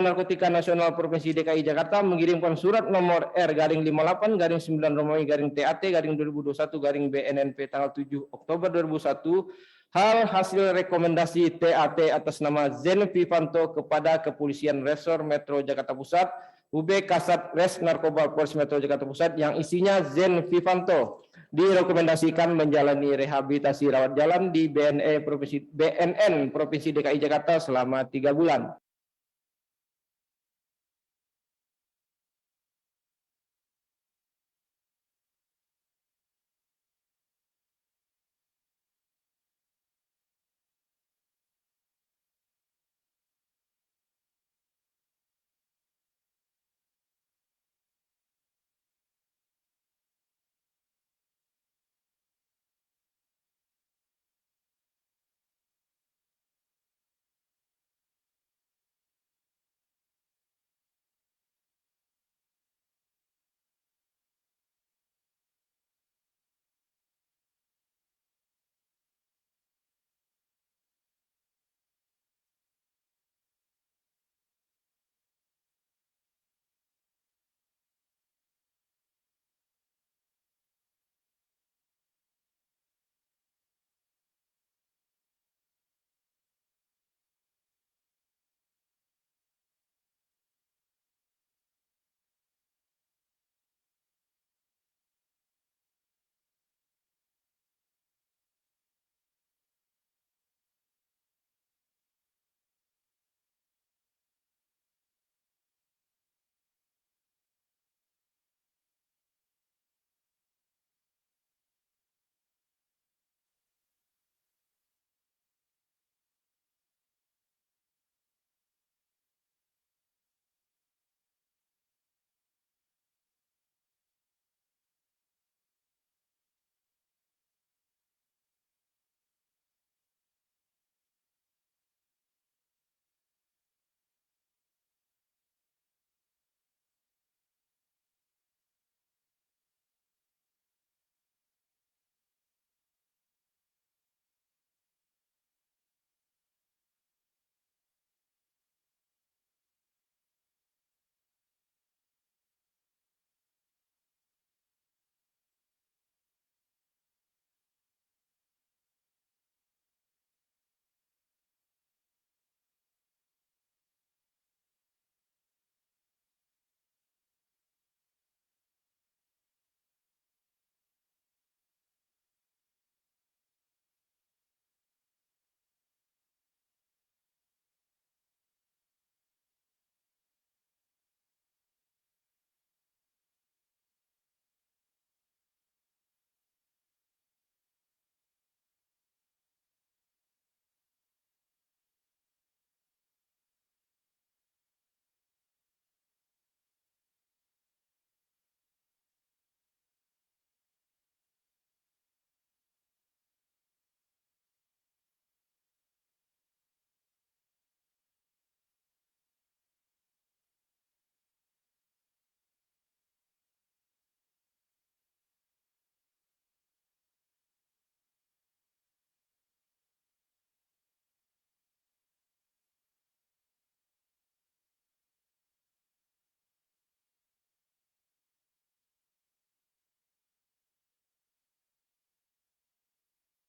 Narkotika Nasional Provinsi DKI Jakarta mengirimkan surat nomor R-58-9-TAT-2021-BNNP tanggal 7 Oktober 2001 hal hasil rekomendasi TAT atas nama Zen Vivanto kepada Kepolisian Resor Metro Jakarta Pusat UB Kasat Res Narkoba Polres Metro Jakarta Pusat yang isinya Zen Vivanto direkomendasikan menjalani rehabilitasi rawat jalan di BNN Provinsi DKI Jakarta selama 3 bulan.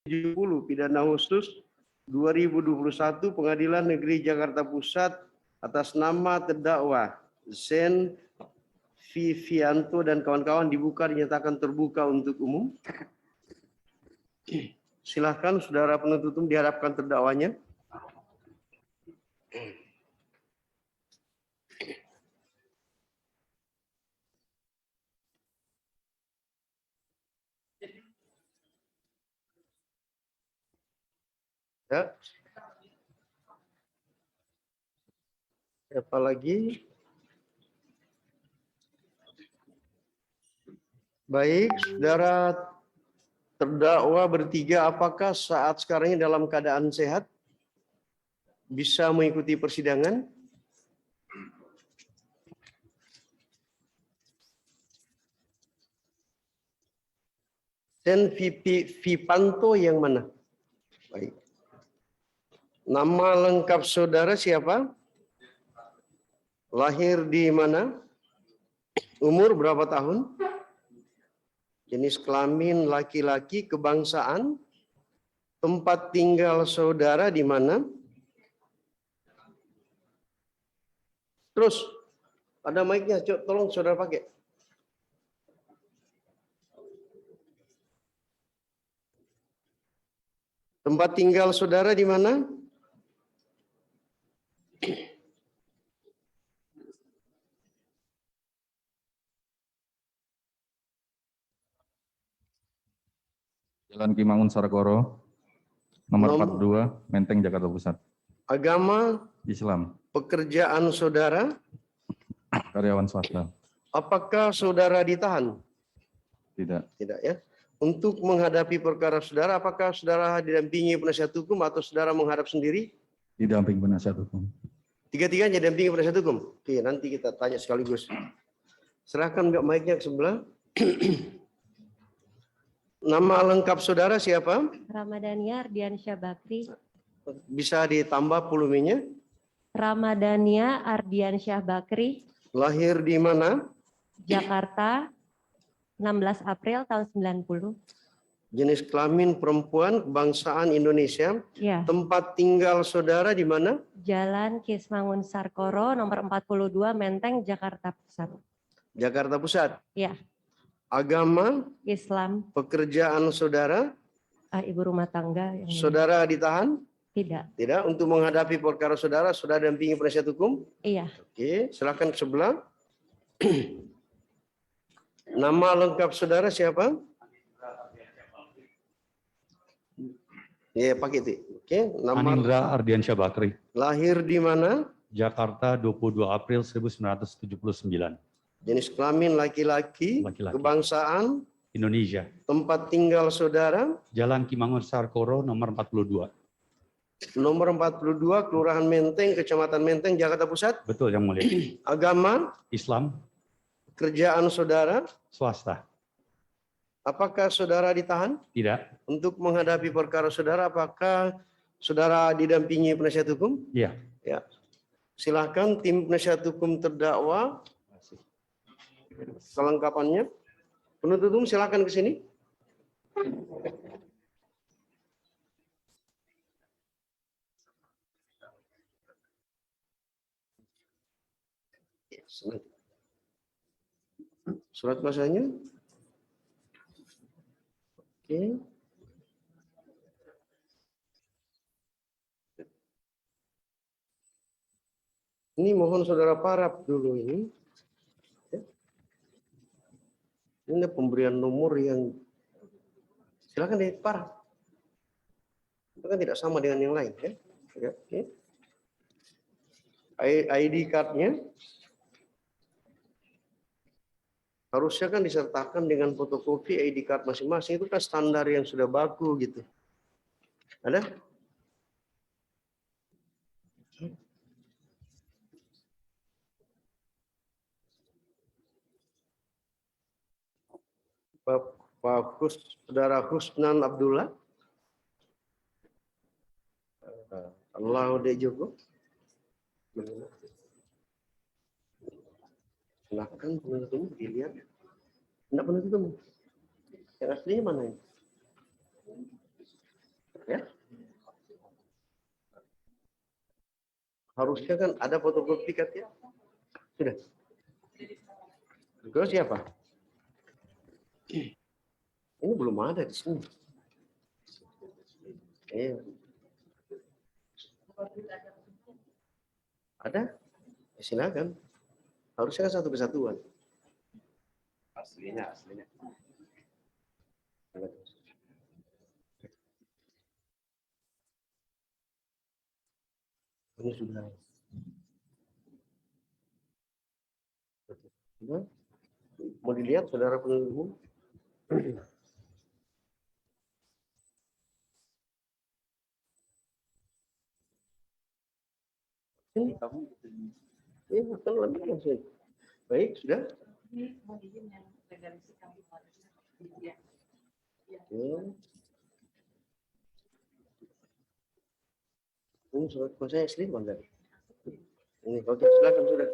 Pidana khusus 2021 Pengadilan Negeri Jakarta Pusat atas nama terdakwa Zen Vivanto dan kawan-kawan dibuka dinyatakan terbuka untuk umum. Silakan saudara penuntut umum diharapkan terdakwanya. Ya. Siapa lagi? Baik, saudara terdakwa bertiga, apakah saat sekarang ini dalam keadaan sehat? Bisa mengikuti persidangan? Zen Vivanto yang mana? Baik. Nama lengkap saudara siapa? Lahir di mana? Umur berapa tahun? Jenis kelamin laki-laki, kebangsaan, tempat tinggal saudara di mana? Terus, ada mic-nya, tolong saudara pakai. Tempat tinggal saudara di mana? Jalan Ki Mangun Sarkoro, nomor Nom- 42, Menteng, Jakarta Pusat. Agama, Islam, pekerjaan saudara, karyawan swasta. apakah saudara ditahan? Tidak, Tidak ya. Untuk menghadapi perkara saudara, apakah saudara didampingi penasihat hukum atau saudara menghadap sendiri? didamping penasihat hukum. Tiga-tiganya didampingi penasihat hukum. Oke, nanti kita tanya sekaligus. Serahkan mic-nya ke sebelah. Nama lengkap saudara siapa? Ramadhania Ardiansyah Bakri. Bisa ditambah volumenya. Ramadhania Ardiansyah Bakri, Lahir di mana? Jakarta, 16 April tahun 90. Jenis kelamin perempuan, kebangsaan Indonesia. Ya, Tempat tinggal saudara di mana? Jalan Kismangun Sarkoro, nomor 42, Menteng, Jakarta Pusat. Jakarta Pusat. Ya, Agama, Islam, pekerjaan saudara, ibu rumah tangga. Yang saudara ditahan? Tidak, Tidak. Untuk menghadapi perkara saudara, saudara dampingi penasihat hukum? iya. Oke, silakan ke sebelah. Nama lengkap saudara siapa? Ya, pakai itu. Oke, nama Anindra Ardiansyah Bakri, lahir di mana? Jakarta 22 April 1979, Jenis kelamin laki-laki, Laki-laki. kebangsaan, Indonesia. tempat tinggal saudara, Jalan Ki Mangun Sarkoro nomor 42. nomor 42, Kelurahan Menteng, Kecamatan Menteng, Jakarta Pusat. Betul yang mulia. Agama, Islam, kerjaan saudara, swasta. apakah saudara ditahan? Tidak. Untuk menghadapi perkara saudara, apakah saudara didampingi penasihat hukum? Iya. Ya. Silakan tim penasihat hukum terdakwa kelengkapannya. Penuntut umum silakan ke sini. Surat kuasanya. Oke. Ini mohon saudara paraf dulu ini. Ya. Ini pemberian nomor yang silakan deh paraf. Itu kan tidak sama dengan yang lain ya. Ya, oke. ID card-nya harusnya kan disertakan dengan fotokopi ID card masing-masing, itu kan standar yang sudah baku gitu. Ada? Saudara Husnan Abdullah. Allah Joko. Silakan penuntut umum dilihat. Enggak penuntut umum. Yang aslinya mana ini? Ya. Harusnya kan ada fotokopi katanya. Sudah. Terus siapa? Ini belum ada di sini. Iya. Ada? Ya, silakan. Harusnya kan satu kesatuan. Aslinya. Ini sudah. Sudah. Mau dilihat saudara penuntut umum? Ini kamu. Ini bukan lebih langsung. Baik, sudah. Ini surat kuasa asli bangga. Ini oke, silakan sudah.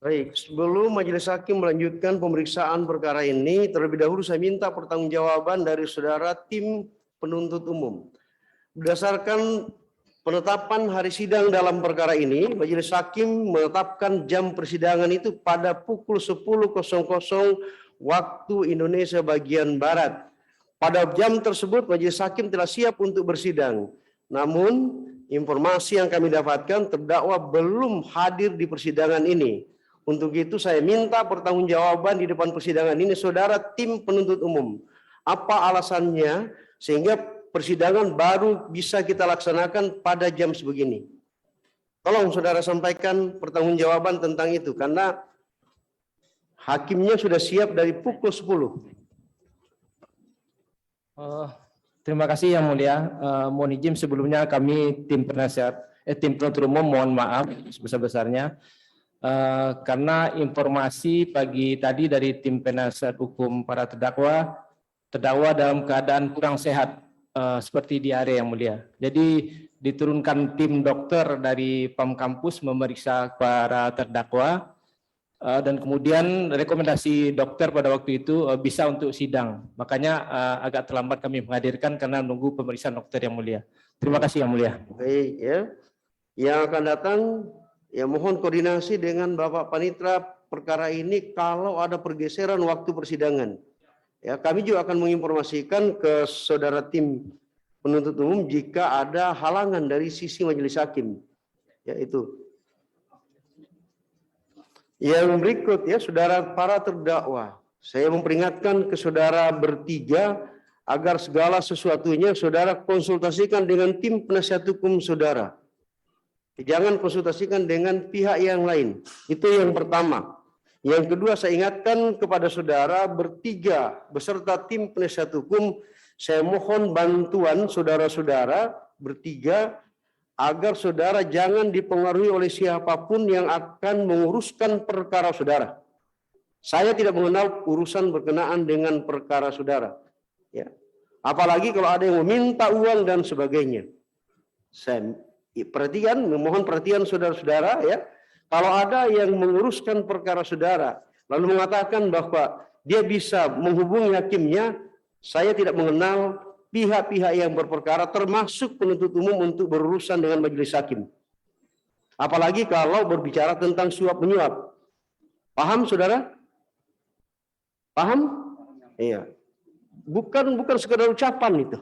Baik, sebelum Majelis Hakim melanjutkan pemeriksaan perkara ini, terlebih dahulu saya minta pertanggungjawaban dari saudara tim penuntut umum. Berdasarkan penetapan hari sidang dalam perkara ini, Majelis Hakim menetapkan jam persidangan itu pada pukul 10.00 waktu Indonesia bagian Barat. Pada jam tersebut, Majelis Hakim telah siap untuk bersidang. Namun, informasi yang kami dapatkan, terdakwa belum hadir di persidangan ini. Untuk itu saya minta pertanggungjawaban di depan persidangan ini saudara tim penuntut umum. Apa alasannya sehingga persidangan baru bisa kita laksanakan pada jam sebegini? Tolong saudara sampaikan pertanggungjawaban tentang itu karena hakimnya sudah siap dari pukul 10. Terima kasih Yang Mulia. Mohon izin sebelumnya kami tim penasihat, tim penuntut umum mohon maaf sebesar-besarnya. Karena informasi pagi tadi dari tim penasihat hukum para terdakwa dalam keadaan kurang sehat seperti diare Yang Mulia. Jadi diturunkan tim dokter dari PAM kampus memeriksa para terdakwa dan kemudian rekomendasi dokter pada waktu itu bisa untuk sidang. Makanya agak terlambat kami menghadirkan karena menunggu pemeriksaan dokter Yang Mulia. Terima kasih Yang Mulia. Baik ya. Yang akan datang ya mohon koordinasi dengan Bapak Panitra perkara ini kalau ada pergeseran waktu persidangan. Ya, kami juga akan menginformasikan ke saudara tim penuntut umum jika ada halangan dari sisi majelis hakim. Ya, itu. Yang berikut ya, saudara para terdakwa. Saya memperingatkan ke saudara bertiga agar segala sesuatunya saudara konsultasikan dengan tim penasihat hukum saudara. Jangan konsultasikan dengan pihak yang lain. Itu yang pertama. Yang kedua, saya ingatkan kepada saudara bertiga beserta tim penasihat hukum, saya mohon bantuan saudara-saudara bertiga agar saudara jangan dipengaruhi oleh siapapun yang akan menguruskan perkara saudara. Saya tidak mengenal urusan berkenaan dengan perkara saudara. Ya. Apalagi kalau ada yang meminta uang dan sebagainya. Saya perhatikan, memohon perhatian saudara-saudara ya. Kalau ada yang menguruskan perkara saudara, lalu mengatakan bahwa dia bisa menghubungi hakimnya, saya tidak mengenal pihak-pihak yang berperkara termasuk penuntut umum untuk berurusan dengan majelis hakim. Apalagi kalau berbicara tentang suap menyuap. Paham saudara? Paham? Iya. Bukan sekedar ucapan itu.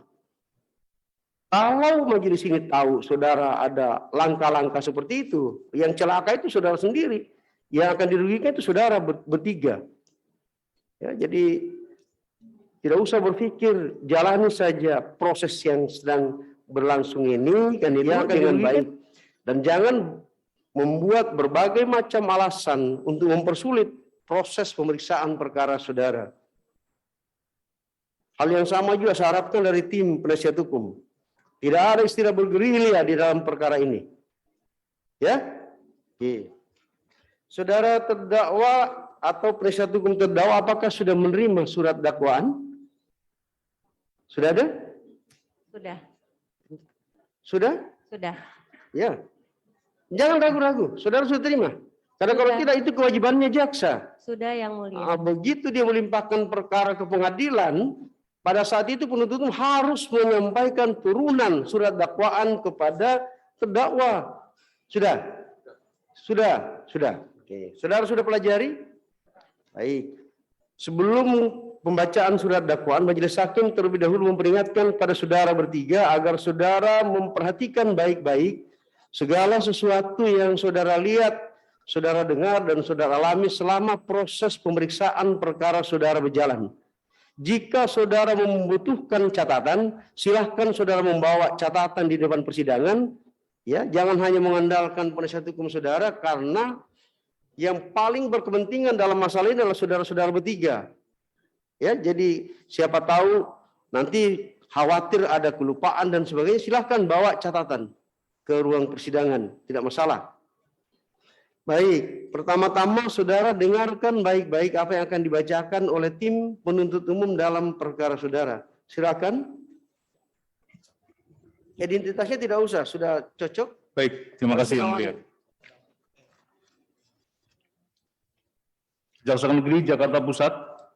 Kalau majelis ini tahu saudara ada langkah-langkah seperti itu, yang celaka itu saudara sendiri, yang akan dirugikan itu saudara bertiga. Ya, jadi tidak usah berpikir, jalani saja proses yang sedang berlangsung ini kan dengan baik, dan jangan membuat berbagai macam alasan untuk mempersulit proses pemeriksaan perkara saudara. Hal yang sama juga saya harapkan dari tim penasihat hukum. Tidak ada istilah bergerilya di dalam perkara ini. Ya? Oke. Saudara terdakwa atau penasihat hukum terdakwa apakah sudah menerima surat dakwaan? Sudah ada? Sudah. Sudah? Sudah. Ya. Jangan ragu-ragu. Saudara sudah terima. Karena kalau tidak itu kewajibannya jaksa. Sudah Yang Mulia. Begitu dia melimpahkan perkara ke pengadilan, pada saat itu penuntut umum harus menyampaikan turunan surat dakwaan kepada terdakwa. Sudah? Sudah? Sudah. Oke. Saudara sudah pelajari? Baik. Sebelum pembacaan surat dakwaan, majelis hakim terlebih dahulu memperingatkan pada saudara bertiga agar saudara memperhatikan baik-baik segala sesuatu yang saudara lihat, saudara dengar, dan saudara alami selama proses pemeriksaan perkara saudara berjalan. Jika saudara membutuhkan catatan, silahkan saudara membawa catatan di depan persidangan. Ya, jangan hanya mengandalkan penasihat hukum saudara, karena yang paling berkepentingan dalam masalah ini adalah saudara-saudara bertiga. Ya, jadi siapa tahu nanti khawatir ada kelupaan dan sebagainya, silahkan bawa catatan ke ruang persidangan, tidak masalah. Baik, pertama-tama saudara dengarkan baik-baik apa yang akan dibacakan oleh tim penuntut umum dalam perkara saudara. Silakan. Identitasnya tidak usah, sudah cocok? Baik, terima kasih Yang Mulia. Kejaksaan Negeri Jakarta Pusat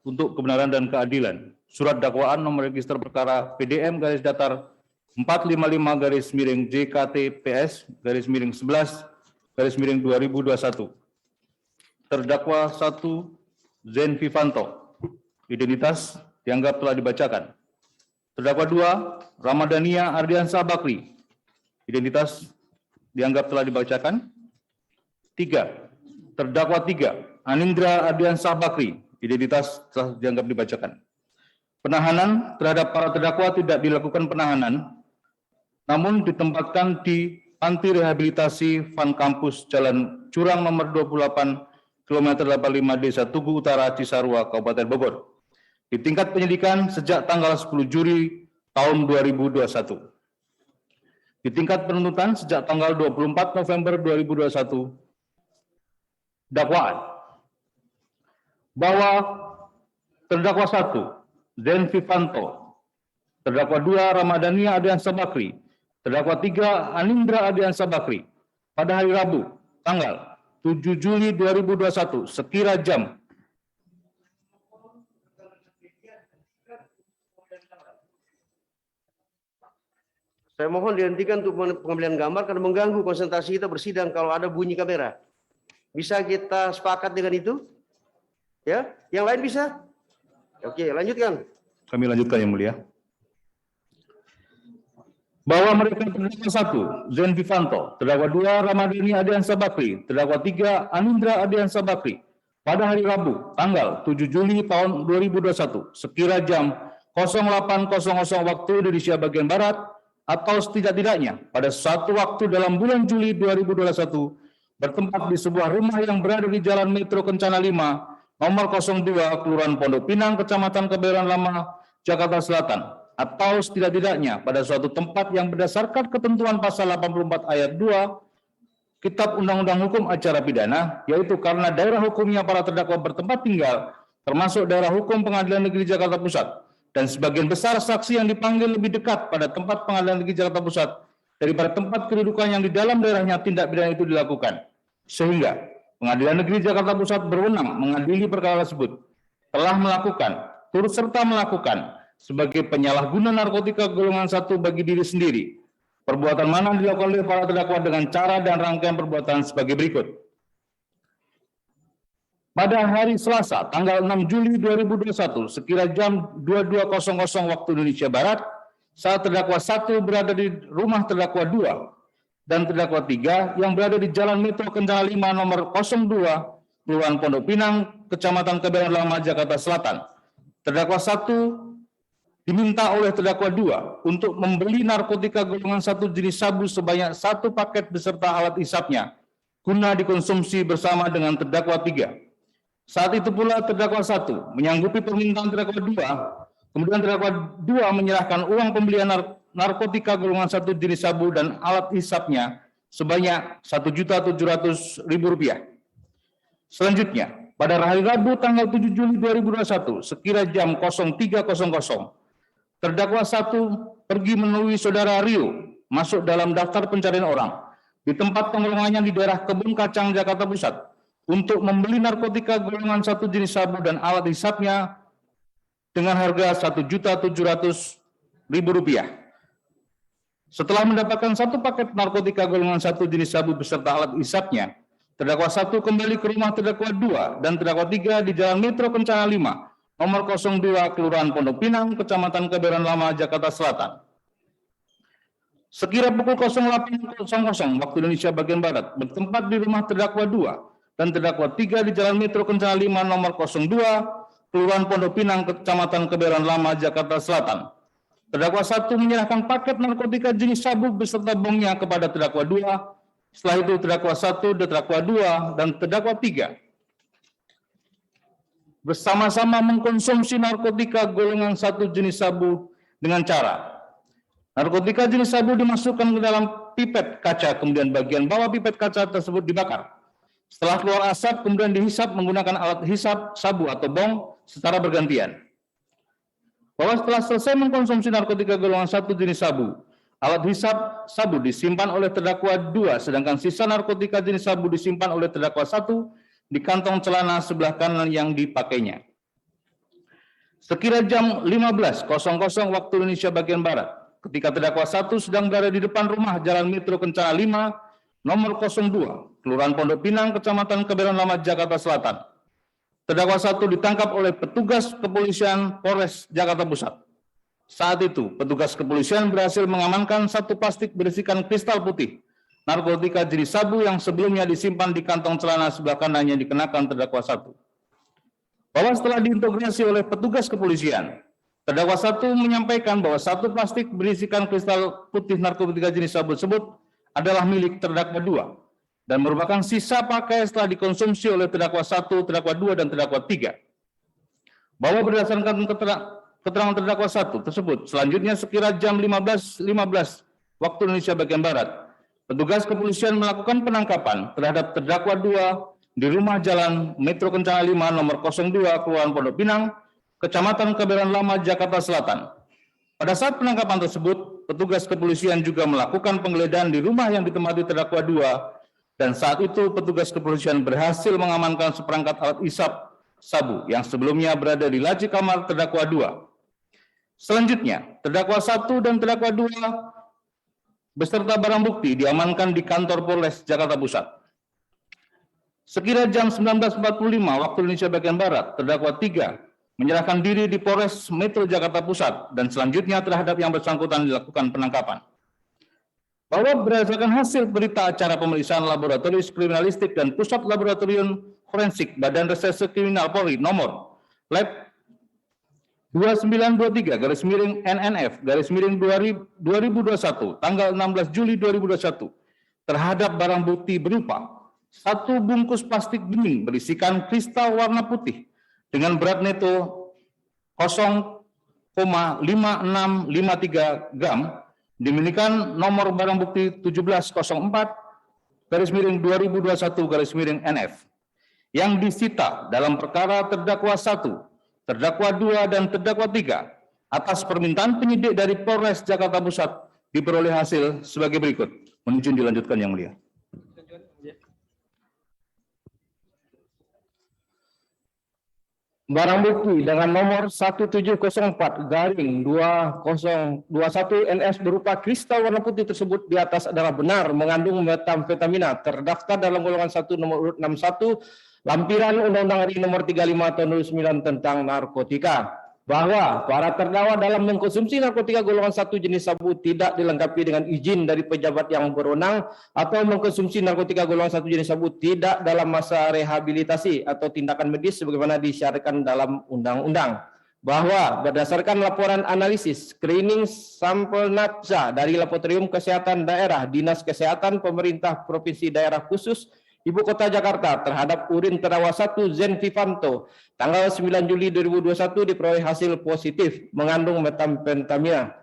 untuk kebenaran dan keadilan. Surat dakwaan nomor register perkara PDM garis datar 455 JKTPS garis miring 11 garis miring 2021. Terdakwa 1 Zen Vivanto, identitas dianggap telah dibacakan. Terdakwa 2 Ramadhania Ardiansah Bakri, identitas dianggap telah dibacakan. 3. Terdakwa 3 Anindra Ardiansah Bakri, identitas telah dianggap dibacakan. Penahanan terhadap para terdakwa tidak dilakukan penahanan, namun ditempatkan di Panti Rehabilitasi Van Kampus Jalan Curang nomor 28 kilometer 85 Desa Tugu Utara Cisarua Kabupaten Bogor di tingkat penyidikan sejak tanggal 10 Juli tahun 2021. Di tingkat penuntutan sejak tanggal 24 November 2021. Dakwaan bahwa terdakwa 1 Zen Vivanto, terdakwa 2 Ramadhania Ardiansah Bakri, terdakwa 3 Anindra Ardiansah Bakri pada hari Rabu tanggal 7 Juli 2021 sekira jam Saya mohon dihentikan untuk pengambilan gambar karena mengganggu konsentrasi kita bersidang kalau ada bunyi kamera. Bisa kita sepakat dengan itu? Ya, yang lain bisa? Oke, lanjutkan. kami lanjutkan yang mulia. Bahwa mereka terdakwa 1 Zen Vivanto, terdakwa 2 Ramadhania Ardiansah Bakri, terdakwa 3 Anindra Ardiansah Bakri pada hari Rabu tanggal 7 Juli tahun 2021 sekira jam 08.00 waktu Indonesia bagian Barat atau setidak-tidaknya pada suatu waktu dalam bulan Juli 2021 bertempat di sebuah rumah yang berada di Jalan Metro Kencana 5 nomor 02 Kelurahan Pondok Pinang Kecamatan Kebayoran Lama Jakarta Selatan atau setidak-tidaknya pada suatu tempat yang berdasarkan ketentuan pasal 84 ayat 2 Kitab Undang-Undang Hukum Acara Pidana, yaitu karena daerah hukumnya para terdakwa bertempat tinggal, termasuk daerah hukum Pengadilan Negeri Jakarta Pusat, dan sebagian besar saksi yang dipanggil lebih dekat pada tempat Pengadilan Negeri Jakarta Pusat daripada tempat kedudukan yang di dalam daerahnya tindak pidana itu dilakukan. Sehingga Pengadilan Negeri Jakarta Pusat berwenang mengadili perkara tersebut, telah melakukan, turut serta melakukan sebagai penyalahguna narkotika golongan 1 bagi diri sendiri. Perbuatan mana dilakukan oleh para terdakwa dengan cara dan rangkaian perbuatan sebagai berikut. Pada hari Selasa, tanggal 6 Juli 2021, sekira jam 22.00 waktu Indonesia Barat, saat terdakwa 1 berada di rumah terdakwa 2 dan terdakwa 3 yang berada di Jalan Metro Kencana 5 nomor 02, Kelurahan Pondok Pinang, Kecamatan Kebayoran Lama, Jakarta Selatan. Terdakwa 1 diminta oleh terdakwa 2 untuk membeli narkotika golongan 1 jenis sabu sebanyak 1 paket beserta alat hisapnya guna dikonsumsi bersama dengan terdakwa 3. Saat itu pula terdakwa 1 menyanggupi permintaan terdakwa 2, kemudian terdakwa 2 menyerahkan uang pembelian narkotika golongan 1 jenis sabu dan alat hisapnya sebanyak Rp1.700.000. Selanjutnya, pada hari Rabu tanggal 7 Juli 2021 sekira jam 03.00 terdakwa 1 pergi menemui saudara Rio masuk dalam daftar pencarian orang di tempat tongkrongannya di daerah Kebun Kacang, Jakarta Pusat untuk membeli narkotika golongan 1 jenis sabu dan alat hisapnya dengan harga Rp1.700.000. Setelah mendapatkan 1 paket narkotika golongan 1 jenis sabu beserta alat hisapnya, terdakwa 1 kembali ke rumah terdakwa 2 dan terdakwa 3 di Jalan Metro Kencana 5 nomor 02 Kelurahan Pondok Pinang, Kecamatan Kebayoran Lama, Jakarta Selatan. Sekira pukul 08.00 waktu Indonesia bagian Barat, bertempat di rumah terdakwa 2 dan terdakwa 3 di Jalan Metro Kencana 5 nomor 02 Kelurahan Pondok Pinang, Kecamatan Kebayoran Lama, Jakarta Selatan. Terdakwa 1 menyerahkan paket narkotika jenis sabu beserta bongnya kepada terdakwa 2. Setelah itu terdakwa 1, terdakwa 2 dan terdakwa 3 bersama-sama mengkonsumsi narkotika golongan 1 jenis sabu dengan cara narkotika jenis sabu dimasukkan ke dalam pipet kaca, kemudian bagian bawah pipet kaca tersebut dibakar. Setelah keluar asap, kemudian dihisap menggunakan alat hisap sabu atau bong secara bergantian. Bahwa setelah selesai mengkonsumsi narkotika golongan 1 jenis sabu, alat hisap sabu disimpan oleh terdakwa 2, sedangkan sisa narkotika jenis sabu disimpan oleh terdakwa 1 di kantong celana sebelah kanan yang dipakainya. Sekira jam 15.00 waktu Indonesia bagian Barat, ketika terdakwa 1 sedang berada di depan rumah Jalan Metro Kencana 5, nomor 02, Kelurahan Pondok Pinang, Kecamatan Kebayoran Lama, Jakarta Selatan. Terdakwa 1 ditangkap oleh petugas kepolisian Polres Jakarta Pusat. Saat itu, petugas kepolisian berhasil mengamankan 1 plastik berisikan kristal putih, narkotika jenis sabu yang sebelumnya disimpan di kantong celana sebelah kanan yang dikenakan terdakwa 1. Bahwa setelah diintegrasi oleh petugas kepolisian, terdakwa 1 menyampaikan bahwa 1 plastik berisikan kristal putih narkotika jenis sabu tersebut adalah milik terdakwa 2 dan merupakan sisa pakai setelah dikonsumsi oleh terdakwa 1, terdakwa 2, dan terdakwa 3. Bahwa berdasarkan keterangan terdakwa 1 tersebut, selanjutnya sekira jam 15.15 waktu Indonesia bagian Barat, petugas kepolisian melakukan penangkapan terhadap terdakwa 2 di rumah Jalan Metro Kencana 5 nomor 02 Kelurahan Pondok Pinang, Kecamatan Kebayoran Lama, Jakarta Selatan. Pada saat penangkapan tersebut, petugas kepolisian juga melakukan penggeledahan di rumah yang ditempati terdakwa 2, dan saat itu petugas kepolisian berhasil mengamankan seperangkat alat isap sabu yang sebelumnya berada di laci kamar terdakwa 2. Selanjutnya, terdakwa 1 dan terdakwa 2 beserta barang bukti diamankan di kantor Polres Jakarta Pusat. Sekira jam 19.45 waktu Indonesia bagian Barat, terdakwa 3 menyerahkan diri di Polres Metro Jakarta Pusat dan selanjutnya terhadap yang bersangkutan dilakukan penangkapan. Bahwa berdasarkan hasil berita acara pemeriksaan laboratoris kriminalistik dan pusat laboratorium forensik Badan Reserse Kriminal Polri nomor Lab 2923-NNF-2021 tanggal 16 Juli 2021 terhadap barang bukti berupa 1 bungkus plastik bening berisikan kristal warna putih dengan berat neto 0,5653 gram dimilikan nomor barang bukti 1704/2021/NF yang disita dalam perkara terdakwa 1, terdakwa 2, dan terdakwa 3 atas permintaan penyidik dari Polres Jakarta Pusat diperoleh hasil sebagai berikut. Mohon izin dilanjutkan yang mulia. Barang bukti dengan nomor 1704/2021 NS berupa kristal warna putih tersebut di atas adalah benar mengandung metamfetamina terdaftar dalam golongan 1 nomor urut 61 lampiran Undang-Undang RI nomor 35 tahun 2009 tentang narkotika. Bahwa para terdakwa dalam mengkonsumsi narkotika golongan 1 jenis sabu tidak dilengkapi dengan izin dari pejabat yang berwenang atau mengkonsumsi narkotika golongan 1 jenis sabu tidak dalam masa rehabilitasi atau tindakan medis sebagaimana disyaratkan dalam undang-undang. Bahwa berdasarkan laporan analisis screening sampel nafsa dari Laboratorium Kesehatan Daerah Dinas Kesehatan Pemerintah Provinsi Daerah Khusus Ibu Kota Jakarta terhadap urin terdakwa 1 Zen Vivanto tanggal 9 Juli 2021 diperoleh hasil positif mengandung metamfetamina.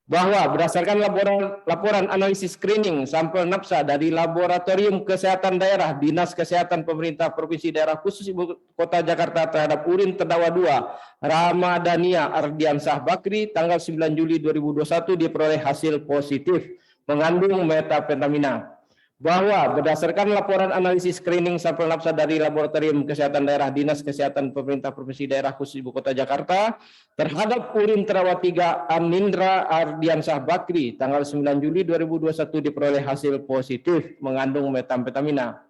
Bahwa berdasarkan laporan analisis screening sampel nafsa dari Laboratorium Kesehatan Daerah Dinas Kesehatan Pemerintah Provinsi Daerah Khusus Ibu Kota Jakarta terhadap urin terdakwa 2 Ramadhania Ardiansah Bakri tanggal 9 Juli 2021 diperoleh hasil positif mengandung metamfetamina. Bahwa berdasarkan laporan analisis screening sampel nafsa dari Laboratorium Kesehatan Daerah Dinas Kesehatan Pemerintah Provinsi Daerah Khusus Ibu Kota Jakarta terhadap urin terdakwa 3 Anindra Ardiansah Bakri tanggal 9 Juli 2021 diperoleh hasil positif mengandung metamfetamina.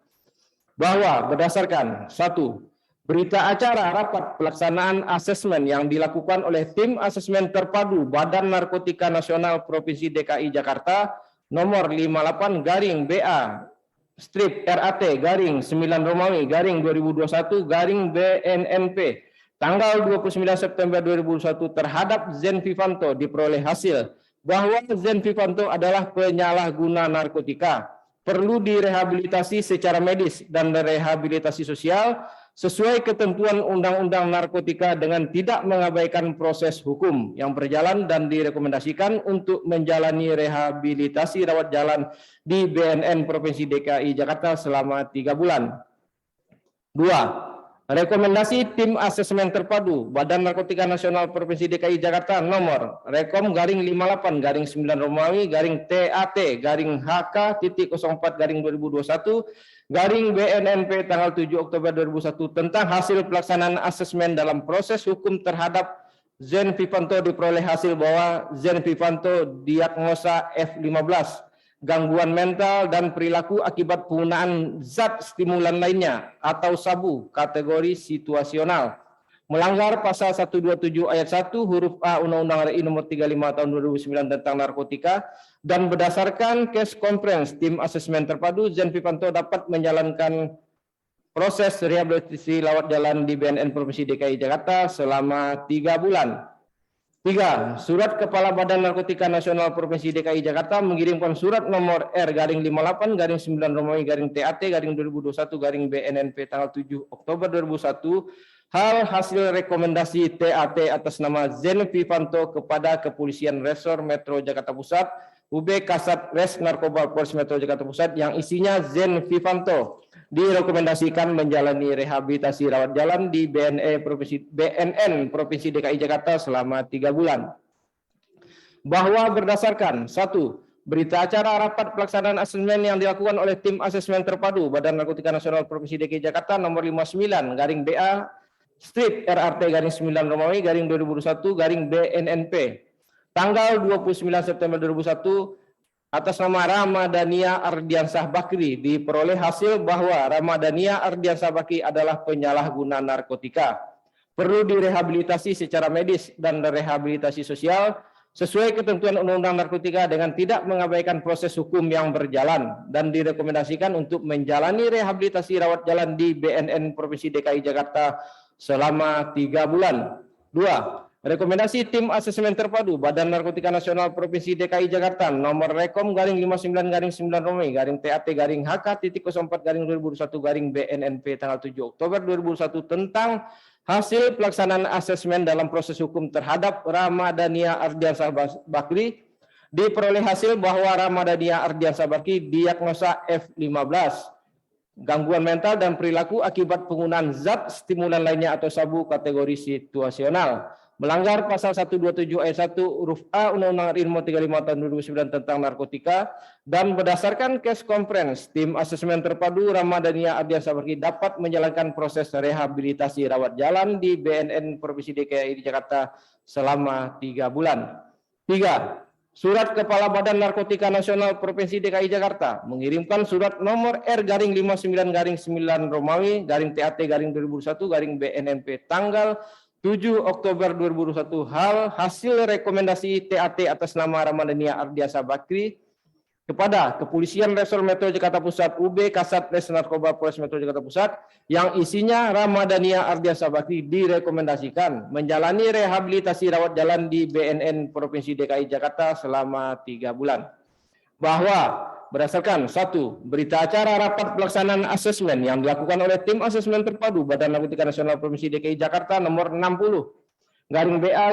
Bahwa berdasarkan 1. Berita acara rapat pelaksanaan asesmen yang dilakukan oleh tim asesmen terpadu Badan Narkotika Nasional Provinsi DKI Jakarta nomor 58/BA strip RAT/9 Romawi /2021/BNNP tanggal 29 September 2021 terhadap Zen Vivanto diperoleh hasil bahwa Zen Vivanto adalah penyalahguna narkotika, perlu direhabilitasi secara medis dan rehabilitasi sosial sesuai ketentuan Undang-Undang Narkotika dengan tidak mengabaikan proses hukum yang berjalan dan direkomendasikan untuk menjalani rehabilitasi rawat jalan di BNN Provinsi DKI Jakarta selama 3 bulan. 2. Rekomendasi tim asesmen terpadu Badan Narkotika Nasional Provinsi DKI Jakarta nomor Rekom /58/9 Romawi /TAT/HK.04/2021 garing BNNP tanggal 7 Oktober 2001 tentang hasil pelaksanaan asesmen dalam proses hukum terhadap Zen Vivanto diperoleh hasil bahwa Zen Vivanto diagnosa F15, gangguan mental dan perilaku akibat penggunaan zat stimulan lainnya atau sabu kategori situasional, melanggar pasal 127 ayat 1 huruf A Undang-Undang RI nomor 35 tahun 2009 tentang narkotika, dan berdasarkan case conference tim asesmen terpadu, Zen Vivanto dapat menjalankan proses rehabilitasi lawat jalan di BNN Provinsi DKI Jakarta selama 3 bulan. 3. Surat Kepala Badan Narkotika Nasional Provinsi DKI Jakarta mengirimkan surat nomor R-58-9 Romawi-TAT-2021 BNNP tanggal 7 Oktober 2001 hal hasil rekomendasi TAT atas nama Zen Vivanto kepada Kepolisian Resor Metro Jakarta Pusat, UB Kasat Res Narkoba Polres Metro Jakarta Pusat, yang isinya Zen Vivanto direkomendasikan menjalani rehabilitasi rawat jalan di BNN Provinsi DKI Jakarta selama 3 bulan. Bahwa berdasarkan 1. Berita acara rapat pelaksanaan asesmen yang dilakukan oleh tim asesmen terpadu Badan Narkotika Nasional Provinsi DKI Jakarta nomor 59 BA Strip RRT 9 Romawi 2021 BNNP tanggal 29 September 2001 atas nama Ramadhania Ardiansah Bakri diperoleh hasil bahwa Ramadhania Ardiansah Bakri adalah penyalahguna narkotika, perlu direhabilitasi secara medis dan rehabilitasi sosial sesuai ketentuan Undang-Undang Narkotika dengan tidak mengabaikan proses hukum yang berjalan, dan direkomendasikan untuk menjalani rehabilitasi rawat jalan di BNN Provinsi DKI Jakarta selama 3 bulan. 2. Rekomendasi tim asesmen terpadu Badan Narkotika Nasional Provinsi DKI Jakarta nomor Rekom _59_9 Romawi _TAT_HK.04/2021 BNNP tanggal 7 Oktober 2001 tentang hasil pelaksanaan asesmen dalam proses hukum terhadap Ramadhania Ardiansah Bakri diperoleh hasil bahwa Ramadhania Ardiansah Bakri diagnosa F15, gangguan mental dan perilaku akibat penggunaan zat stimulan lainnya atau sabu kategori situasional, melanggar pasal 127 ayat 1 huruf A Undang-Undang RI nomor 35 tahun 2009 tentang narkotika, dan berdasarkan case conference tim asesmen terpadu Ramadhania Ardiansah Bakri dapat menjalankan proses rehabilitasi rawat jalan di BNN Provinsi DKI Jakarta selama 3 bulan. 3. Surat Kepala Badan Narkotika Nasional Provinsi DKI Jakarta mengirimkan surat nomor R-59-9 Romawi _TAT-2021 BNNP tanggal 7 Oktober 2021 hal hasil rekomendasi TAT atas nama Ramadhania Ardiansah Bakri kepada Kepolisian Resor Metro Jakarta Pusat, UB Kasat Res Narkoba Polres Metro Jakarta Pusat, yang isinya Ramadhania Ardiansah Bakri direkomendasikan menjalani rehabilitasi rawat jalan di BNN Provinsi DKI Jakarta selama 3 bulan. Bahwa berdasarkan 1. Berita acara rapat pelaksanaan asesmen yang dilakukan oleh tim asesmen terpadu Badan Narkotika Nasional Provinsi DKI Jakarta nomor 60 BA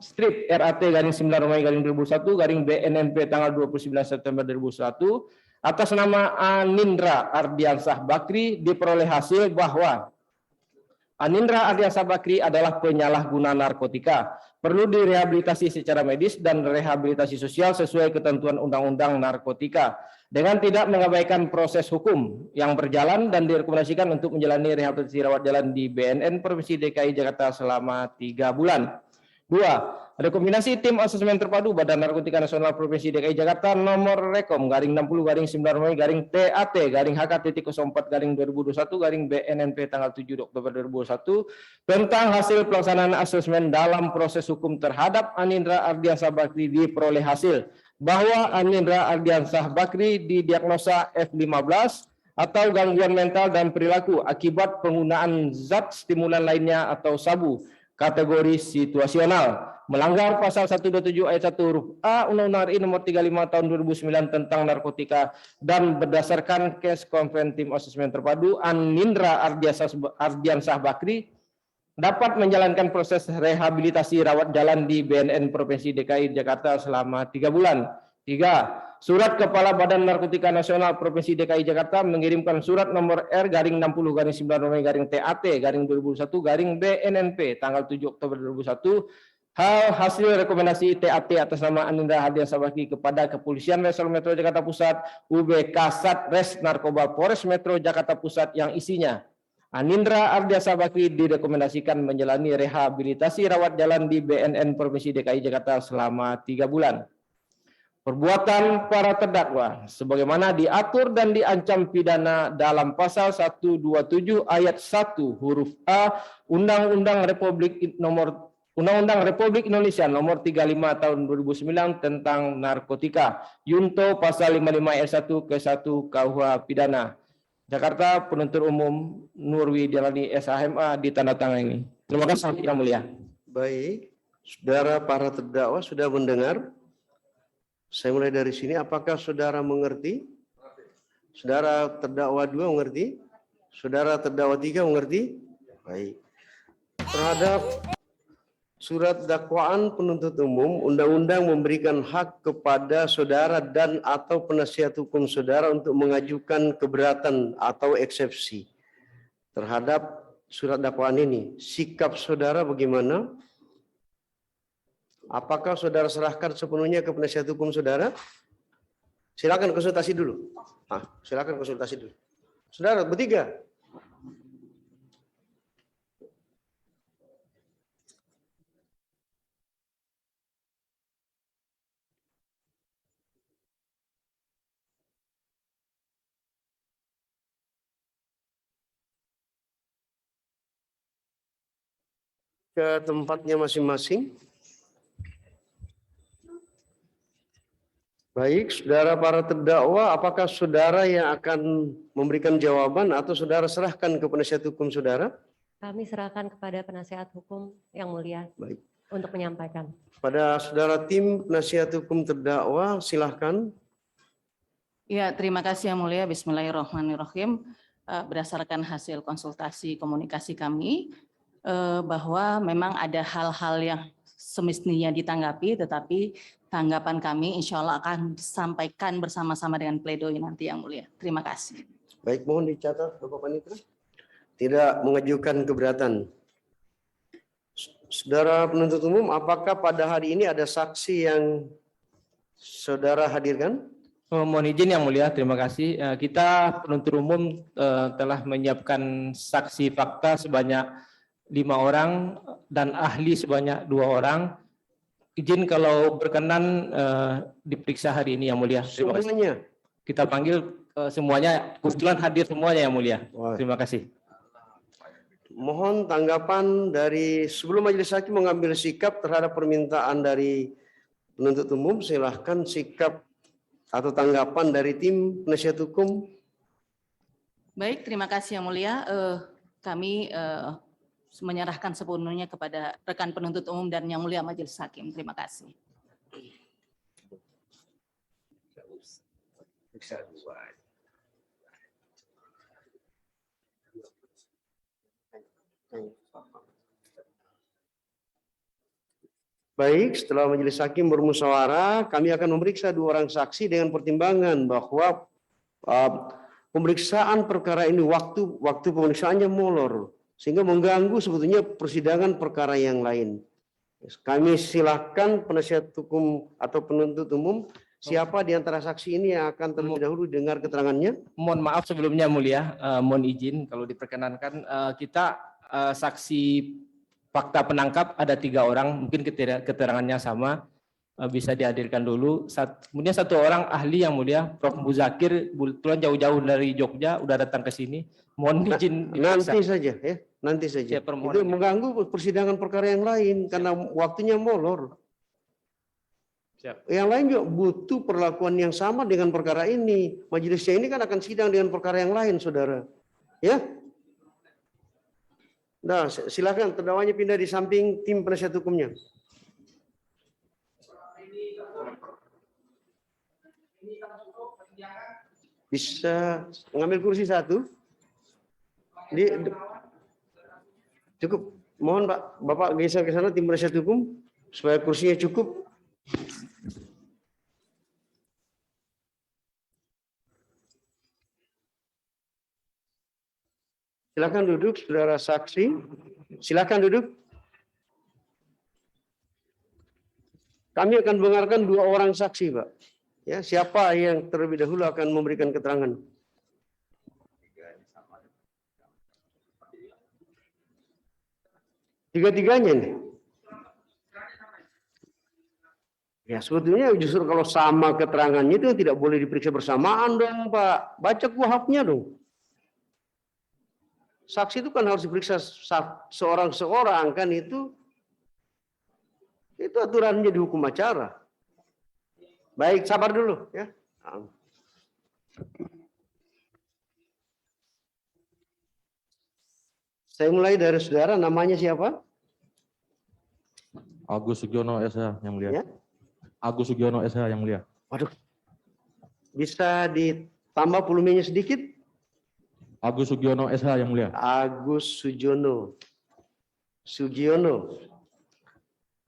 Strip RAT 9 Romawi 2021 BNNP tanggal 29 September 2001 atas nama Anindra Ardiansah Bakri diperoleh hasil bahwa Anindra Ardiansah Bakri adalah penyalahguna narkotika, perlu direhabilitasi secara medis dan rehabilitasi sosial sesuai ketentuan Undang-Undang Narkotika dengan tidak mengabaikan proses hukum yang berjalan, dan direkomendasikan untuk menjalani rehabilitasi rawat jalan di BNN Provinsi DKI Jakarta selama 3 bulan. 2. Rekomendasi tim asesmen terpadu Badan Narkotika Nasional Provinsi DKI Jakarta nomor Rekom _60_9 Romawi _TAT-HK.04/2021 BNNP tanggal 7 Oktober 2021 tentang hasil pelaksanaan asesmen dalam proses hukum terhadap Anindra Ardiansah Bakri diperoleh hasil bahwa Anindra Ardiansah Bakri didiagnosa F15 atau gangguan mental dan perilaku akibat penggunaan zat stimulan lainnya atau sabu kategori situasional, melanggar pasal 127 ayat 1 huruf A Undang-Undang RI nomor 35 tahun 2009 tentang narkotika, dan berdasarkan case conference tim asesmen terpadu Anindra Ardiansah Bakri dapat menjalankan proses rehabilitasi rawat jalan di BNN Provinsi DKI Jakarta selama 3 bulan. 3. Surat Kepala Badan Narkotika Nasional Provinsi DKI Jakarta mengirimkan surat nomor R-60-9 Romawi _TAT-2021 BNNP tanggal 7 Oktober 2001 Hal hasil rekomendasi TAT atas nama Anindra Hadian Sabaki kepada Kepolisian Resor Metro Jakarta Pusat, UB Kasat Res Narkoba Polres Metro Jakarta Pusat yang isinya Anindra Ardia Sabaki direkomendasikan menjalani rehabilitasi rawat jalan di BNN Provinsi DKI Jakarta selama 3 bulan. Perbuatan para terdakwa sebagaimana diatur dan diancam pidana dalam pasal 127 ayat 1 huruf A Undang-Undang Republik Indonesia nomor 35 tahun 2009 tentang narkotika, Yunto pasal 55 ayat 1 ke 1 KUH pidana. Jakarta, Penuntut Umum Nurwi Jalani SHMA ditandatangani. Terima kasih Yang Mulia. Baik, saudara para terdakwa sudah mendengar. Saya mulai dari sini. Apakah saudara mengerti? Saudara terdakwa 2 mengerti? Saudara terdakwa 3 mengerti? Baik. Terhadap surat dakwaan penuntut umum, undang-undang memberikan hak kepada saudara dan atau penasihat hukum saudara untuk mengajukan keberatan atau eksepsi terhadap surat dakwaan ini. Sikap saudara bagaimana? Apakah saudara serahkan sepenuhnya ke penasihat hukum saudara? Silakan konsultasi dulu. Silakan konsultasi dulu. Saudara bertiga. Ke tempatnya masing-masing. Baik, saudara para terdakwa, apakah saudara yang akan memberikan jawaban atau saudara serahkan ke penasihat hukum saudara? Kami serahkan kepada penasihat hukum Yang Mulia Baik. untuk menyampaikan. Pada saudara tim penasihat hukum terdakwa, silahkan. Ya, terima kasih Yang Mulia. Bismillahirrahmanirrahim. Berdasarkan hasil konsultasi komunikasi kami, bahwa memang ada hal-hal yang semestinya ditanggapi, tetapi tanggapan kami insya Allah akan disampaikan bersama-sama dengan pledoi nanti Yang Mulia. Terima kasih. Baik, mohon dicatat Bapak Panitra. Tidak mengajukan keberatan. Saudara penuntut umum, apakah pada hari ini ada saksi yang saudara hadirkan? Mohon izin Yang Mulia, terima kasih. Kita penuntut umum telah menyiapkan saksi fakta sebanyak 5 orang dan ahli sebanyak 2 orang. Izin kalau berkenan diperiksa hari ini Yang Mulia. Terima kasih. Semuanya. Kita panggil semuanya, kebetulan hadir semuanya Yang Mulia. Wah. Terima kasih. Mohon tanggapan dari sebelum majelis hakim mengambil sikap terhadap permintaan dari penuntut umum, silahkan sikap atau tanggapan dari tim penasihat hukum. Baik, terima kasih Yang Mulia. Kami menyerahkan sepenuhnya kepada rekan penuntut umum dan Yang Mulia Majelis Hakim. Terima kasih. Baik, setelah majelis hakim bermusyawarah, kami akan memeriksa 2 orang saksi dengan pertimbangan bahwa pemeriksaan perkara ini waktu pemeriksaannya molor sehingga mengganggu sebetulnya persidangan perkara yang lain. Kami silakan penasihat hukum atau penuntut umum, siapa di antara saksi ini yang akan terlebih dahulu dengar keterangannya? Mohon maaf sebelumnya Mulia, mohon izin kalau diperkenankan kita saksi fakta penangkap ada 3 orang, mungkin keterangannya sama, bisa dihadirkan dulu. Kemudian 1 orang ahli Yang Mulia, Prof. Muzakir, kebetulan jauh-jauh dari Jogja, udah datang ke sini. Mohon izin. Nanti saja ya, nanti saja. Itu mengganggu persidangan perkara yang lain karena waktunya molor. Siap. Yang lain juga butuh perlakuan yang sama dengan perkara ini. Majelisnya ini kan akan sidang dengan perkara yang lain, saudara. Ya. Nah, silakan terdakwanya pindah di samping tim penasihat hukumnya. Bisa mengambil kursi 1. Cukup. Mohon Pak, Bapak geser ke sana tim penasihat hukum supaya kursinya cukup. Silakan duduk, saudara saksi. Silakan duduk. Kami akan dengarkan 2 orang saksi, Pak. Ya, siapa yang terlebih dahulu akan memberikan keterangan? Tiga-tiganya nih. Ya, sebetulnya justru kalau sama keterangannya itu tidak boleh diperiksa bersamaan dong, Pak. Baca kuhapnya dong. Saksi itu kan harus diperiksa seorang-seorang kan itu aturannya di hukum acara. Baik, sabar dulu ya. Saya mulai dari saudara, namanya siapa? Agus Sugiono SH yang mulia. Ya. Agus Sugiono SH yang mulia. Waduh, bisa ditambah volumenya sedikit? Agus Sugiono SH yang mulia. Agus Sugiono.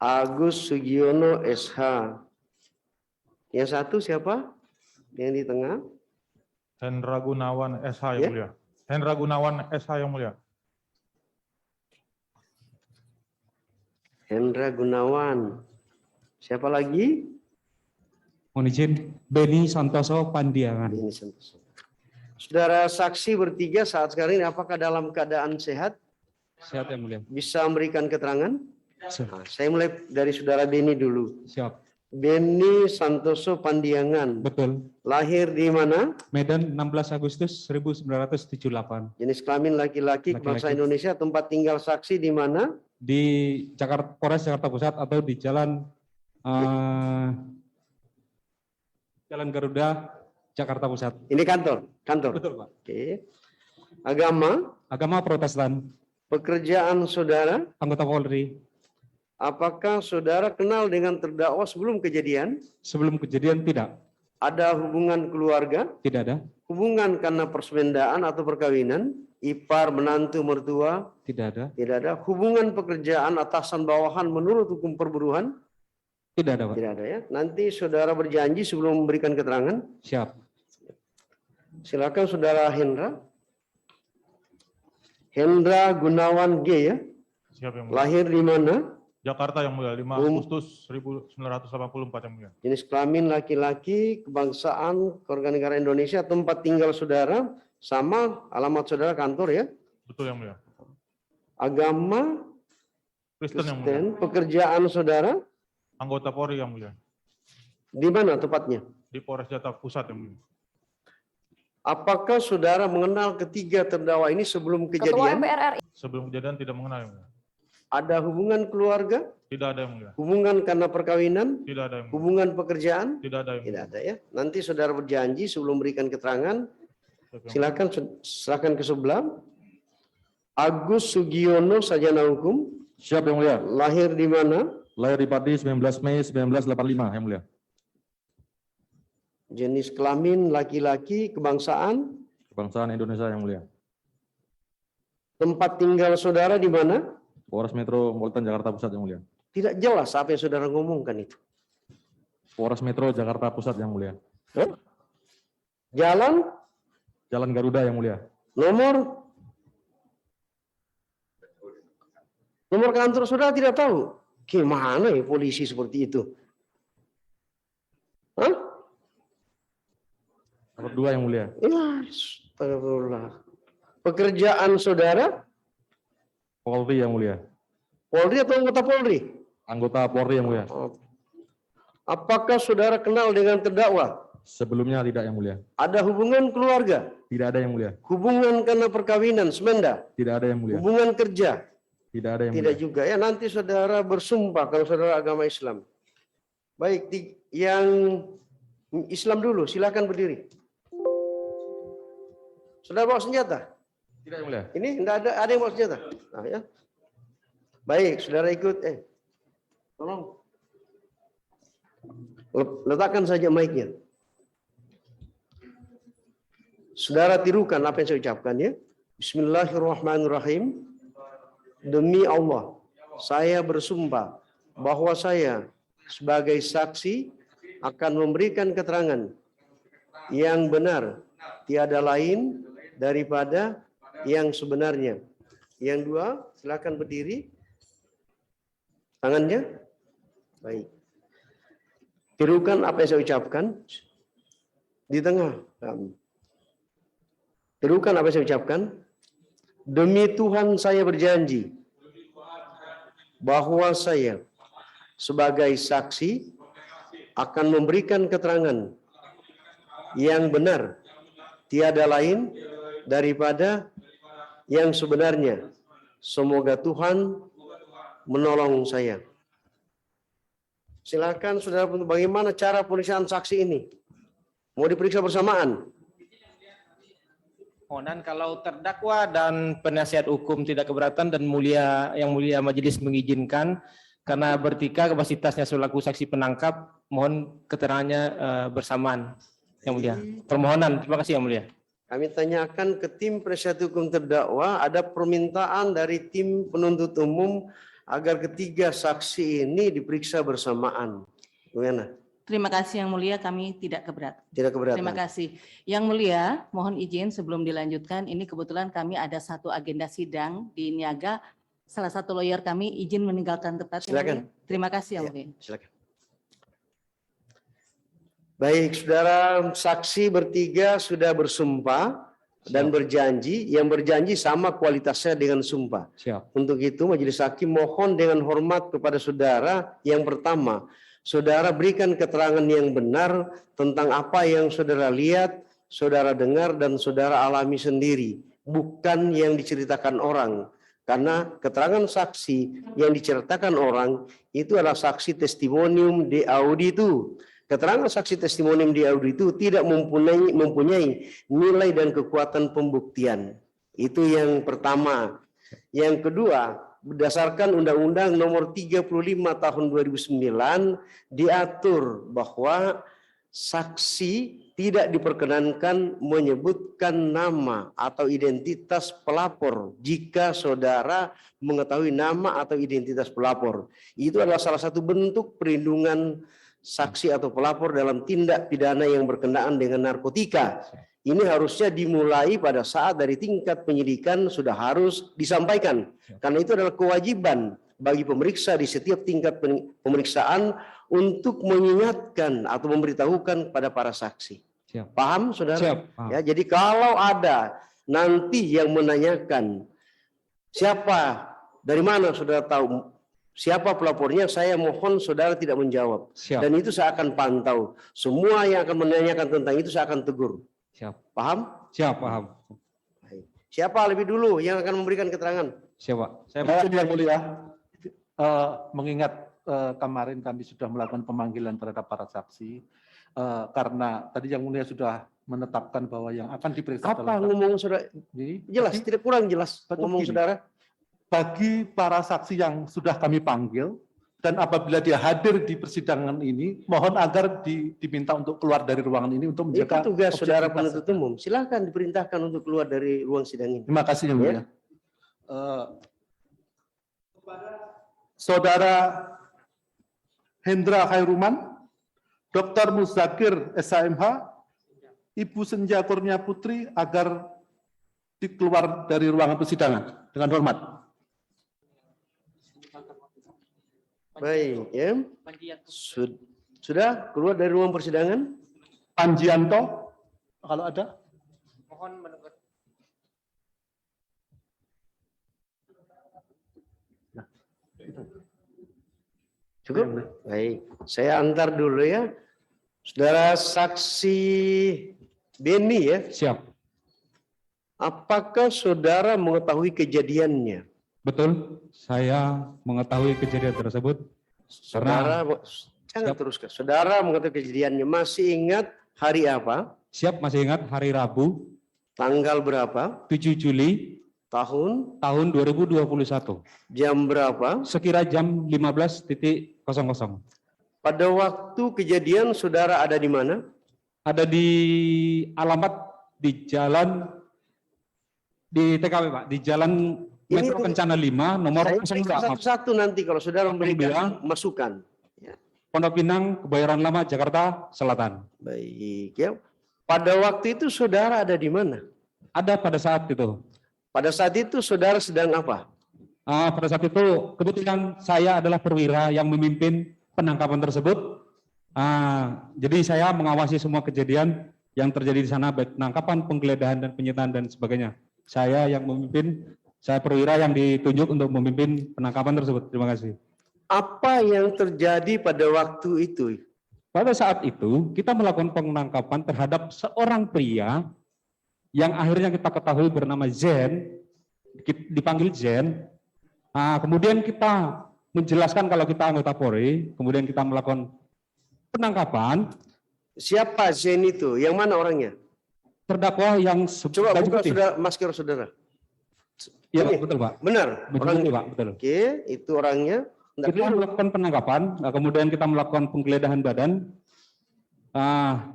Agus Sugiono SH. Yang satu siapa? Yang di tengah? Hendra Gunawan SH yang Ya. mulia. Hendra Gunawan SH yang mulia. Hendra Gunawan. Siapa lagi? Mohon izin, Beni Santoso Pandiangan. Ini Santoso. Saudara saksi bertiga saat sekarang ini apakah dalam keadaan sehat? Sehat yang mulia. Bisa memberikan keterangan? Siap. Nah, saya mulai dari saudara Beni dulu. Siap. Beni Santoso Pandiangan. Betul. Lahir di mana? Medan 16 Agustus 1978. Jenis kelamin laki-laki, bangsa Laki-laki. Indonesia. Tempat tinggal saksi di mana? Di Jakarta, Polres Jakarta Pusat atau di Jalan Jalan Garuda, Jakarta Pusat. Ini kantor. Betul, Pak. Oke. Agama? Agama Protestan. Pekerjaan saudara? Anggota Polri. Apakah saudara kenal dengan terdakwa sebelum kejadian? Sebelum kejadian tidak. Ada hubungan keluarga? Tidak ada. Hubungan karena persaudaraan atau perkawinan? Ipar, menantu, mertua? Tidak ada. Tidak ada. Hubungan pekerjaan atasan bawahan menurut hukum perburuan? Tidak ada, Pak. Tidak ada ya. Nanti saudara berjanji sebelum memberikan keterangan. Siap. Silakan saudara Hendra. Hendra Gunawan G ya. Siap yang mulia. Lahir di mana? Jakarta yang mulia, 5 Agustus 1984 yang mulia. Jenis kelamin laki-laki, kebangsaan, kewarganegaraan Indonesia, tempat tinggal saudara, sama alamat saudara kantor ya. Betul yang mulia. Agama, Kristen yang mulia. Kristen, pekerjaan saudara, Anggota Polri yang mulia. di mana tepatnya? Di Polres Jakarta Pusat yang mulia. Apakah saudara mengenal ketiga terdakwa ini sebelum kejadian? Sebelum kejadian tidak mengenal yang mulia. Ada hubungan keluarga, Tidak ada yang mulia. hubungan karena perkawinan, Tidak ada yang mulia. hubungan pekerjaan? Tidak ada yang Tidak mulia. ada ya. Nanti saudara berjanji sebelum berikan keterangan, Siap yang mulia. silakan serahkan ke sebelah. Agus Sugiono, sarjana hukum, Siap yang mulia. lahir di mana? Lahir di Pati 19 Mei 1985 yang mulia. Jenis kelamin laki-laki, kebangsaan, Kebangsaan Indonesia yang mulia. tempat tinggal saudara di mana? Polres Metropolitan Jakarta Pusat yang mulia. Tidak jelas apa yang saudara ngomongkan itu. Polres Metro Jakarta Pusat yang mulia. Jalan, Jalan Garuda yang mulia. nomor kantor saudara tidak tahu. Gimana ya polisi seperti itu? Hah? Nomor 2 yang mulia. Ya, astagfirullah. Pekerjaan saudara, Polri yang mulia. Polri atau anggota Polri? Anggota Polri yang mulia. Apakah saudara kenal dengan terdakwa? Sebelumnya tidak yang mulia. Ada hubungan keluarga? Tidak ada yang mulia. Hubungan karena perkawinan, semenda? Tidak ada yang mulia. Hubungan kerja? Tidak ada yang Tidak mulia. juga ya. Nanti saudara bersumpah kalau saudara agama Islam. Baik, yang Islam dulu, silakan berdiri. Saudara bawa senjata? Tidak yang mulia. Ini enggak ada yang bawa senjata. Nah, ya. Baik, saudara ikut. Tolong. Letakkan saja mic-nya. Saudara tirukan apa yang saya ucapkan ya. Bismillahirrahmanirrahim. Demi Allah, saya bersumpah bahwa saya sebagai saksi akan memberikan keterangan yang benar, tiada lain daripada yang sebenarnya. Yang dua, silakan berdiri. Tangannya. Baik. Tirukan apa yang saya ucapkan di tengah kami. Tirukan apa yang saya ucapkan. Demi Tuhan saya berjanji bahwa saya sebagai saksi akan memberikan keterangan yang benar, tiada lain daripada yang sebenarnya. Semoga Tuhan menolong saya. Silakan saudara, bagaimana cara pemeriksaan saksi ini? Mau diperiksa bersamaan? Mohon kalau terdakwa dan penasihat hukum tidak keberatan dan yang mulia majelis mengizinkan, karena bertika kapasitasnya selaku saksi penangkap, mohon keterangannya bersamaan, yang mulia. Permohonan, terima kasih yang mulia. Kami tanyakan ke tim penasihat hukum terdakwa, ada permintaan dari tim penuntut umum agar ketiga saksi ini diperiksa bersamaan. Bagaimana? Terima kasih yang mulia, kami tidak keberatan. Tidak keberatan. Terima kasih. Yang mulia, mohon izin sebelum dilanjutkan, ini kebetulan kami ada satu agenda sidang di Niaga. Salah satu lawyer kami izin meninggalkan tempat. Silakan. Terima kasih yang Ya, mulia. silakan. Baik, saudara saksi bertiga sudah bersumpah dan berjanji. Yang berjanji sama kualitasnya dengan sumpah. Siap. Untuk itu majelis hakim mohon dengan hormat kepada saudara yang pertama, saudara berikan keterangan yang benar tentang apa yang saudara lihat, saudara dengar, dan saudara alami sendiri. Bukan yang diceritakan orang. Karena keterangan saksi yang diceritakan orang itu adalah saksi testimonium de auditu. Keterangan saksi testimonium de auditu tidak mempunyai nilai dan kekuatan pembuktian. Itu yang pertama. Yang kedua, berdasarkan Undang-Undang Nomor 35 Tahun 2009 diatur bahwa saksi tidak diperkenankan menyebutkan nama atau identitas pelapor jika saudara mengetahui nama atau identitas pelapor. Itu adalah salah satu bentuk perlindungan saksi atau pelapor dalam tindak pidana yang berkenaan dengan narkotika. Ini harusnya dimulai pada saat dari tingkat penyidikan sudah harus disampaikan. Karena itu adalah kewajiban bagi pemeriksa di setiap tingkat pemeriksaan untuk mengingatkan atau memberitahukan pada para saksi. Siap. Paham, saudara? Siap. Paham. Ya, jadi kalau ada nanti yang menanyakan siapa, dari mana saudara tahu siapa pelapornya, saya mohon saudara tidak menjawab. Siap. Dan itu saya akan pantau. Semua yang akan menanyakan tentang itu saya akan tegur. Siap. Paham? Siap, paham. Baik. Siapa lebih dulu yang akan memberikan keterangan? Siap, Pak. Saya yang mulia, mengingat kemarin kami sudah melakukan pemanggilan terhadap para saksi, karena tadi yang mulia sudah menetapkan bahwa yang akan diperiksa Apa ngomong saudara? Jelas, tidak kurang jelas ngomong begini. saudara. Bagi para saksi yang sudah kami panggil, dan apabila dia hadir di persidangan ini, mohon agar diminta untuk keluar dari ruangan ini untuk menjaga Itu tugas saudara objektivitas. penuntut umum. Silakan diperintahkan untuk keluar dari ruang sidang ini. Terima kasih yang Ya. mulia. Saudara Hendra Khairuman, Dr. Muzakir SHMH, Ibu Senja Kurnia Putri agar dikeluar dari ruangan persidangan dengan hormat. Baik, ya. Sudah keluar dari ruang persidangan? Panjianto, kalau ada. Mohon mendengar. Cukup? Baik, saya antar dulu ya. Saudara saksi Beni ya. Siap. Apakah saudara mengetahui kejadiannya? Betul. Saya mengetahui kejadian tersebut. Saudara, jangan Siap. teruskan. Saudara mengetahui kejadiannya. Masih ingat hari apa? Siap, masih ingat hari Rabu, Tanggal berapa? 7 Juli Tahun? tahun 2021. Jam berapa? Sekira jam 15.00. Pada waktu kejadian saudara ada di mana? Ada di alamat di jalan di TKP, Pak, di jalan Ini Metro tuh- Kencana 5 nomor Saya 02 periksa satu-satu nanti kalau saudara memberikan masukan. Pondok Pinang, Kebayoran Lama, Jakarta Selatan. Baik ya. Pada waktu itu saudara ada di mana? Ada pada saat itu. Pada saat itu saudara sedang apa? Pada saat itu kebetulan saya adalah perwira yang memimpin penangkapan tersebut Jadi saya mengawasi semua kejadian yang terjadi di sana, baik penangkapan, penggeledahan, dan penyitaan, dan sebagainya. Saya yang memimpin, saya perwira yang ditunjuk untuk memimpin penangkapan tersebut. Terima kasih. Apa yang terjadi pada waktu itu? Pada saat itu, kita melakukan penangkapan terhadap seorang pria yang akhirnya kita ketahui bernama Zen, dipanggil Zen. Kemudian kita menjelaskan kalau kita anggota Polri, kemudian kita melakukan penangkapan. Siapa Zen itu? Yang mana orangnya? Terdakwa yang Coba buka masker saudara. Ya, Ini. betul Pak. Benar. Betul, Pak, betul. Oke, itu orangnya. Kita melakukan penangkapan, kemudian kita melakukan penggeledahan badan.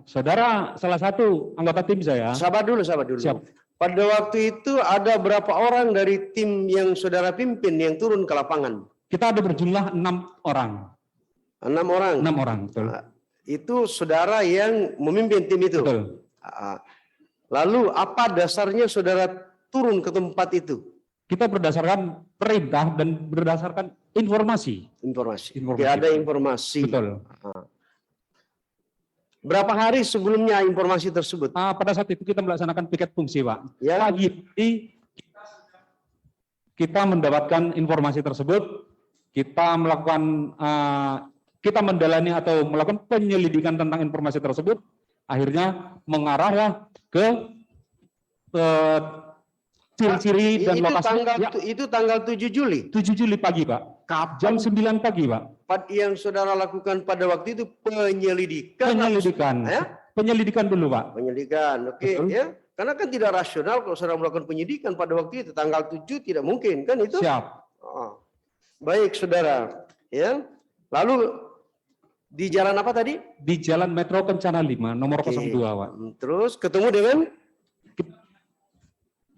Saudara, salah satu anggota tim saya. Sabar dulu. Siap. Pada waktu itu ada berapa orang dari tim yang saudara pimpin yang turun ke lapangan? Kita ada berjumlah 6 orang. 6 orang. 6 orang, betul. Itu saudara yang memimpin tim itu. Betul. Lalu apa dasarnya saudara turun ke tempat itu? Kita berdasarkan perintah dan berdasarkan informasi. Informasi. Ada informasi. Betul. Berapa hari sebelumnya informasi tersebut? Pada saat itu kita melaksanakan piket fungsi, Pak. Ya. Pagi ini kita mendapatkan informasi tersebut, kita melakukan kita mendalami atau melakukan penyelidikan tentang informasi tersebut, akhirnya mengarah ke ciri-ciri dan lokasi. Itu tanggal 7 Juli. 7 Juli pagi, Pak. Jam 9 pagi, Pak. Yang saudara lakukan pada waktu itu penyelidikan. Penyelidikan dulu, Pak. Penyelidikan, oke. Ya. Karena kan tidak rasional kalau saudara melakukan penyidikan pada waktu itu tanggal 7 tidak mungkin kan itu? Siap. Baik, saudara. Ya. Lalu di jalan apa tadi? Di Jalan Metro Kencana 5 nomor 02, Pak. Terus ketemu dengan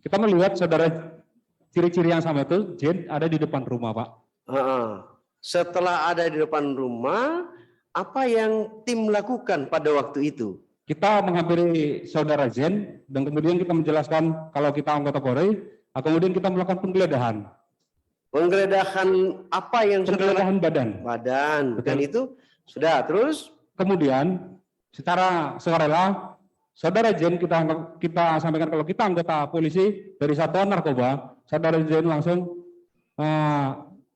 kita melihat saudara ciri-ciri yang sama itu, Jen ada di depan rumah, Pak. Setelah ada di depan rumah, apa yang tim lakukan pada waktu itu? Kita menghampiri saudara Jen dan kemudian kita menjelaskan kalau kita anggota Polri, kemudian kita melakukan penggeledahan. Penggeledahan apa yang penggeledahan badan. Dan itu sudah terus kemudian secara sukarela saudara Jen kita sampaikan kalau kita anggota polisi dari Satuan Narkoba, saudara Jen langsung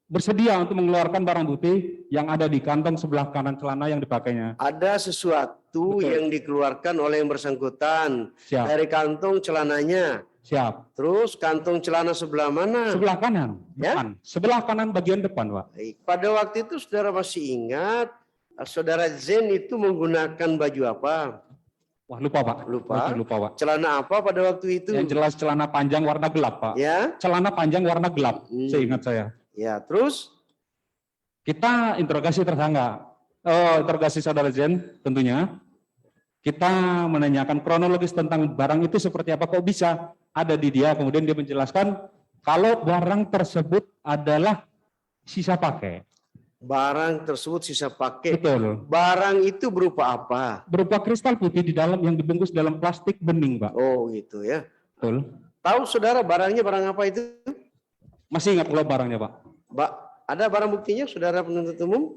bersedia untuk mengeluarkan barang bukti yang ada di kantong sebelah kanan celana yang dipakainya. Ada sesuatu yang dikeluarkan oleh yang bersangkutan. Siap. Dari kantong celananya. Siap. Terus kantong celana sebelah mana? Sebelah kanan. Depan. Sebelah kanan bagian depan, Pak. Pada waktu itu saudara masih ingat saudara Zen itu menggunakan baju apa? Wah, lupa, Pak. Lupa, Pak. Celana apa pada waktu itu? Yang jelas celana panjang warna gelap, Pak. Ya. Celana panjang warna gelap, seingat saya. Ya, terus? Kita interogasi tersangka. Interogasi saudara Zen tentunya. Kita menanyakan kronologis tentang barang itu seperti apa, kok bisa ada di dia. Kemudian dia menjelaskan kalau barang tersebut adalah sisa pakai. Barang tersebut sisa pakai. Betul. Barang itu berupa apa? Berupa kristal putih di dalam yang dibungkus dalam plastik bening, Pak. Oh, gitu ya. Betul. Tahu saudara barangnya barang apa itu? Masih ingat kalau barangnya, Pak? Ada barang buktinya, saudara penuntut umum?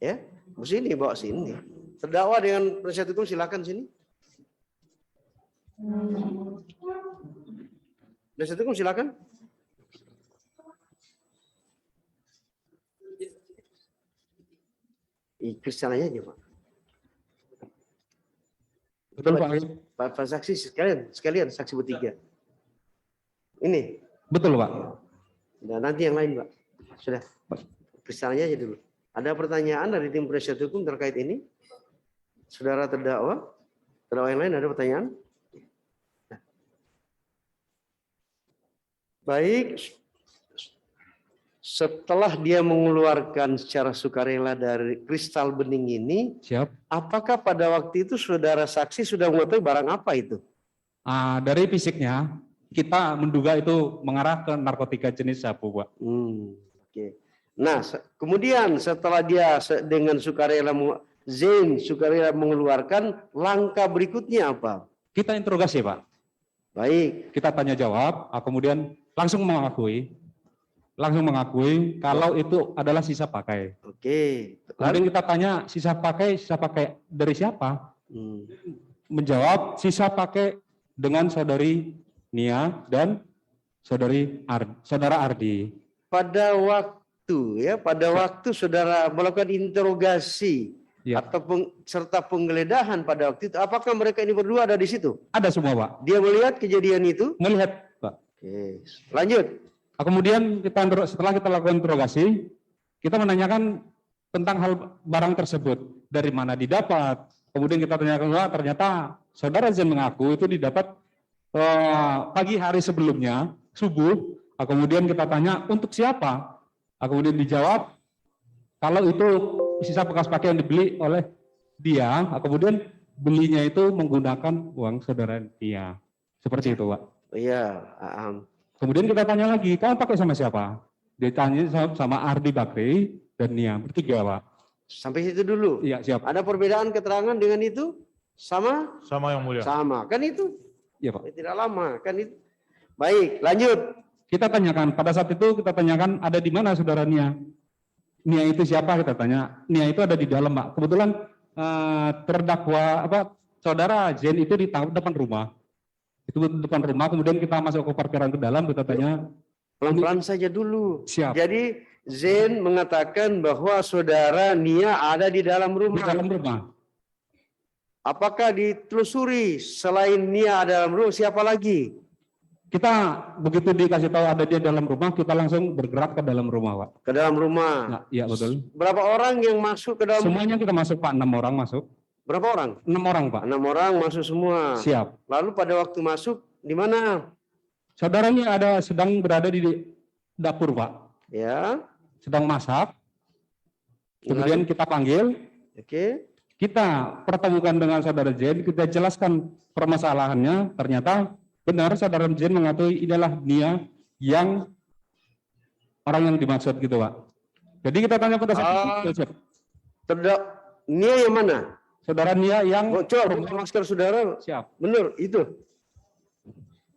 Ya, sini, bawa sini. Terdakwa dengan penasihat hukum silakan sini. Penasihat hukum silakan. Kristiananya aja, Pak. Betul, Pak. Pak saksi sekalian saksi bertiga. Ini. Betul, Pak. Nah, nanti yang lain, Pak. Sudah. Kristiananya aja dulu. Ada pertanyaan dari tim penasihat hukum terkait ini? Saudara terdakwa? Terdakwa yang lain ada pertanyaan? Baik. Setelah dia mengeluarkan secara sukarela dari kristal bening ini, siap. Apakah pada waktu itu saudara saksi sudah mengetahui barang apa itu? Dari fisiknya, kita menduga itu mengarah ke narkotika jenis sabu, Pak. Oke. Nah, kemudian setelah dia dengan sukarela mengeluarkan, langkah berikutnya apa? Kita interogasi, Pak. Baik. Kita tanya jawab, kemudian langsung mengakui. langsung mengakui kalau itu adalah sisa pakai. Oke. Kemudian kita tanya sisa pakai dari siapa? Menjawab sisa pakai dengan saudari Nia dan saudara Ardi. Pada waktu saudara melakukan interogasi Ya. atau serta penggeledahan pada waktu itu, apakah mereka ini berdua ada di situ? Ada semua, Pak. Dia melihat kejadian itu? Melihat, Pak. Oke, lanjut. Kemudian setelah kita lakukan interogasi, kita menanyakan tentang hal barang tersebut, dari mana didapat. Kemudian kita tanyakan, ternyata saudara Zen mengaku itu didapat pagi hari sebelumnya, subuh. Kemudian kita tanya untuk siapa? Kemudian dijawab kalau itu sisa bekas pakaian dibeli oleh dia, kemudian belinya itu menggunakan uang saudara dia. Seperti itu, Pak. Iya. Kemudian kita tanya lagi, kamu pakai sama siapa? Dia tanya sama Ardi Bakri dan Nia, bertiga, Pak. Sampai situ dulu. Iya, siap. Ada perbedaan keterangan dengan itu? Sama? Sama yang mulia. Sama. Kan itu? Iya, Pak. Tidak lama. Kan itu. Baik, lanjut. Kita tanyakan, pada saat itu kita tanyakan ada di mana saudara Nia? Nia itu siapa? Kita tanya. Nia itu ada di dalam, Pak. Kebetulan terdakwa saudara Zen itu di depan rumah. Itu depan rumah, kemudian kita masuk ke parkiran ke dalam, kita tanya. Pelan-pelan saja dulu. Siap. Jadi Zen mengatakan bahwa saudara Nia ada di dalam Di rumah. dalam rumah. Apakah ditelusuri selain Nia dalam rumah, siapa lagi? Kita begitu dikasih tahu ada di dalam rumah, kita langsung bergerak ke dalam rumah, Pak. Ke dalam rumah. Nah, iya betul. Berapa orang yang masuk ke dalam? Semuanya kita masuk, Pak. 6 orang masuk. Berapa orang? 6 orang, Pak. 6 orang masuk semua. Siap. Lalu pada waktu masuk di mana? Saudaranya sedang berada di dapur, Pak. Ya. Sedang masak. Kemudian kita panggil. Oke. Kita pertemukan dengan saudara Jen, kita jelaskan permasalahannya. Ternyata benar saudara Jen mengakui inilah Nia yang orang yang dimaksud gitu, Pak. Jadi kita tanya pada saat itu, Nia yang mana? saudara Nia yang Coba buka masker saudara. siap. Benar itu.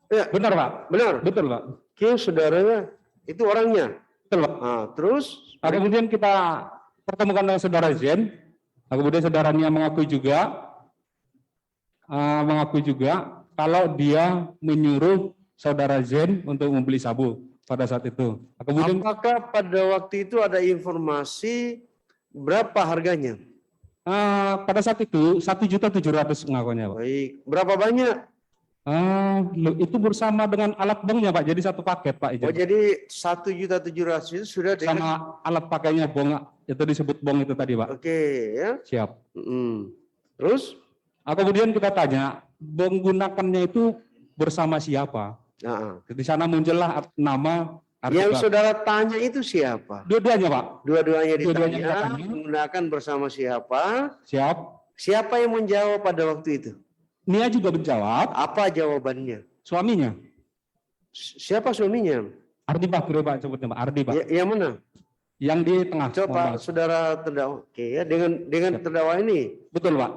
Ya, Benar, Pak. benar. Betul, Pak. Oke, saudaranya itu orangnya. Betul, Pak. Nah, terus Kemudian kita pertemukan dengan saudara Zen. Kemudian saudara Nia mengakui juga kalau dia menyuruh saudara Zen untuk membeli sabu pada saat itu. Kemudian apakah pada waktu itu ada informasi berapa harganya? pada saat itu 1.700.000 pengakuannya, Pak. Baik, berapa banyak? Itu bersama dengan alat bongnya, Pak. Jadi satu paket, Pak. Oh, jadi 1.700.000 itu sudah dengan... Sama alat pakainya bong, itu disebut bong itu tadi, Pak. Oke, ya. Siap. Terus? Kemudian kita tanya, menggunakannya itu bersama siapa? Nah, Di sana muncullah nama yang Ardi saudara tanya itu siapa? Dua-duanya, Pak. Dua-duanya Dua-duanya ditanya, ditanya. menggunakan bersama siapa? Siap. Siapa yang menjawab pada waktu itu? Nia juga menjawab, Apa jawabannya? suaminya. Siapa suaminya? Ardi Bakri, Pak, sebutnya, Pak. Ardi, Pak. Yang mana? Yang di tengah. Coba Mohon maaf. saudara terdakwa. Oke, ya, dengan terdakwa ini. Betul, Pak.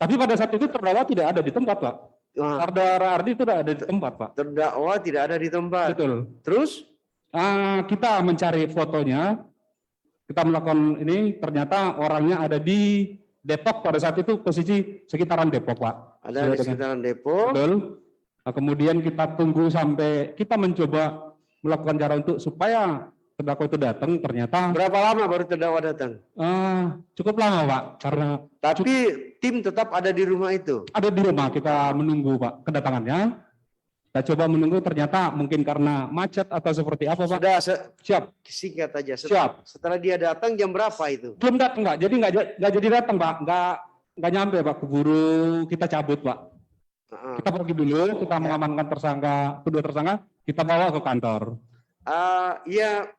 Tapi pada saat itu terdakwa tidak ada di tempat, Pak. Saudara Ardi itu tidak ada di tempat, Pak. Terdakwa tidak ada di tempat. Betul. Terus? Kita mencari fotonya, kita melakukan ini, ternyata orangnya ada di Depok pada saat itu, posisi sekitaran Depok, Pak. Ada di sekitaran Depok. Betul. Kemudian kita tunggu sampai kita mencoba melakukan cara untuk supaya terdakwa itu datang, ternyata Berapa lama baru terdakwa datang? cukup lama, Pak, karena Tapi tim tetap ada di rumah itu. ada di rumah, kita menunggu, Pak, kedatangannya. Kita coba menunggu, ternyata mungkin karena macet atau seperti apa, Pak. Sudah Siap. singkat aja. Siap. Setelah dia datang jam berapa itu? Belum datang, Pak. Jadi nggak jadi datang, Pak. Nggak nyampe, Pak. Keburu kita cabut, Pak. Kita pergi dulu, kita mengamankan kedua tersangka, kita bawa ke kantor. Ya,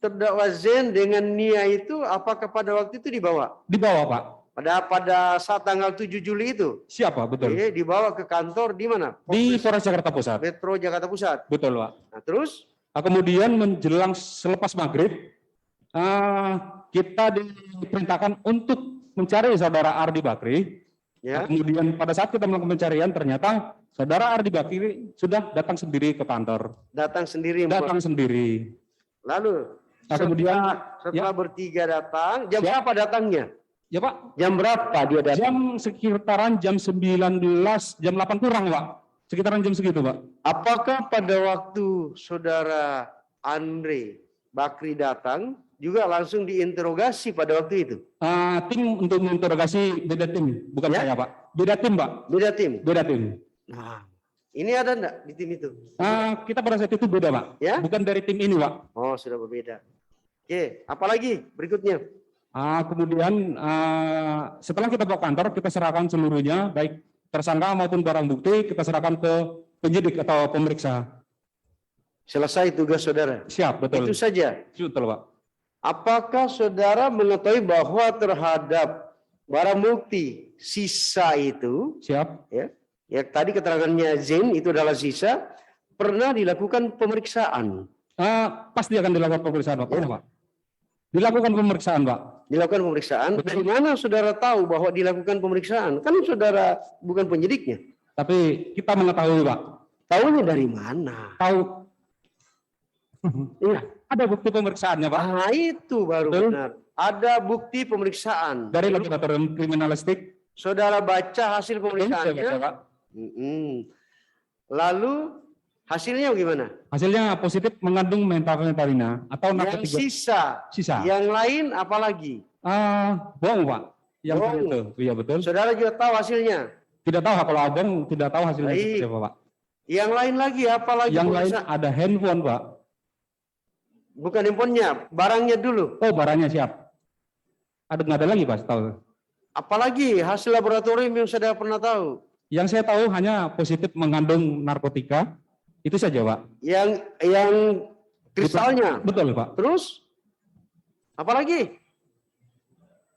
terdakwa Zen dengan Nia itu apakah pada waktu itu dibawa? Dibawa, Pak. Pada saat tanggal 7 Juli itu? Siapa? Betul. Oke, dibawa ke kantor di mana? Di Polres Jakarta Pusat. Metro Jakarta Pusat. Betul, Pak. Nah, terus? Kemudian menjelang selepas maghrib, kita diperintahkan untuk mencari saudara Ardi Bakri. Ya. Kemudian pada saat kita melakukan pencarian ternyata saudara Ardi Bakri sudah datang sendiri ke kantor. Datang sendiri. Datang sendiri. Lalu Nah, kemudian setelah bertiga datang, jam Siap. berapa datangnya? ya Pak, Jam berapa dia datang? jam sekitaran jam 19, jam 8 kurang Pak. Sekitaran jam segitu Pak. Apakah pada waktu saudara Andre Bakri datang juga langsung diinterogasi pada waktu itu? Tim untuk menginterogasi beda tim, bukan Ya? saya Pak. Beda tim Pak, Beda tim. beda tim. Nah, ini ada enggak di tim itu? Kita pada saat itu beda Pak, Ya? bukan dari tim ini Pak. Oh, sudah berbeda. Oke, apalagi berikutnya? Kemudian setelah kita bawa kantor, kita serahkan seluruhnya, baik tersangka maupun barang bukti, kita serahkan ke penyidik atau pemeriksa. Selesai tugas saudara. Siap, betul. Itu saja. Betul Pak. Apakah saudara mengetahui bahwa terhadap barang bukti sisa itu, Siap. ya tadi keterangannya Zain itu adalah sisa, pernah dilakukan pemeriksaan? Pasti akan dilakukan pemeriksaan Pak. Ya. Pernah, Pak. Dilakukan pemeriksaan Pak. Dilakukan pemeriksaan. Betul. Dari mana saudara tahu bahwa dilakukan pemeriksaan? Kan saudara bukan penyidiknya. Tapi kita mengetahui Pak. Tahunya dari mana? Tahu. Iya. Ada bukti pemeriksaannya Pak. Ah, itu baru Betul. benar. Ada bukti pemeriksaan. Dari laboratorium kriminalistik. Saudara baca hasil Saya baca, pemeriksaannya. Pak. Lalu hasilnya bagaimana? Hasilnya positif mengandung methamphetamina atau Yang narkotika sisa. sisa. Yang lain apa lagi? Bohong Pak. Yang Bohong. itu. Iya betul. Saudara juga tahu hasilnya. Tidak tahu kalau abang tidak tahu hasilnya Baik. seperti apa Pak. Yang lain lagi apa lagi? Yang lain pemeriksaan? ada handphone Pak. Bukan handphonenya, barangnya dulu. Oh barangnya siap. Nggak ada lagi Pak tahu. Apalagi hasil laboratorium yang saudara pernah tahu. Yang saya tahu hanya positif mengandung narkotika. Itu saja Pak. Yang kristalnya. Betul Pak. Terus? Apalagi?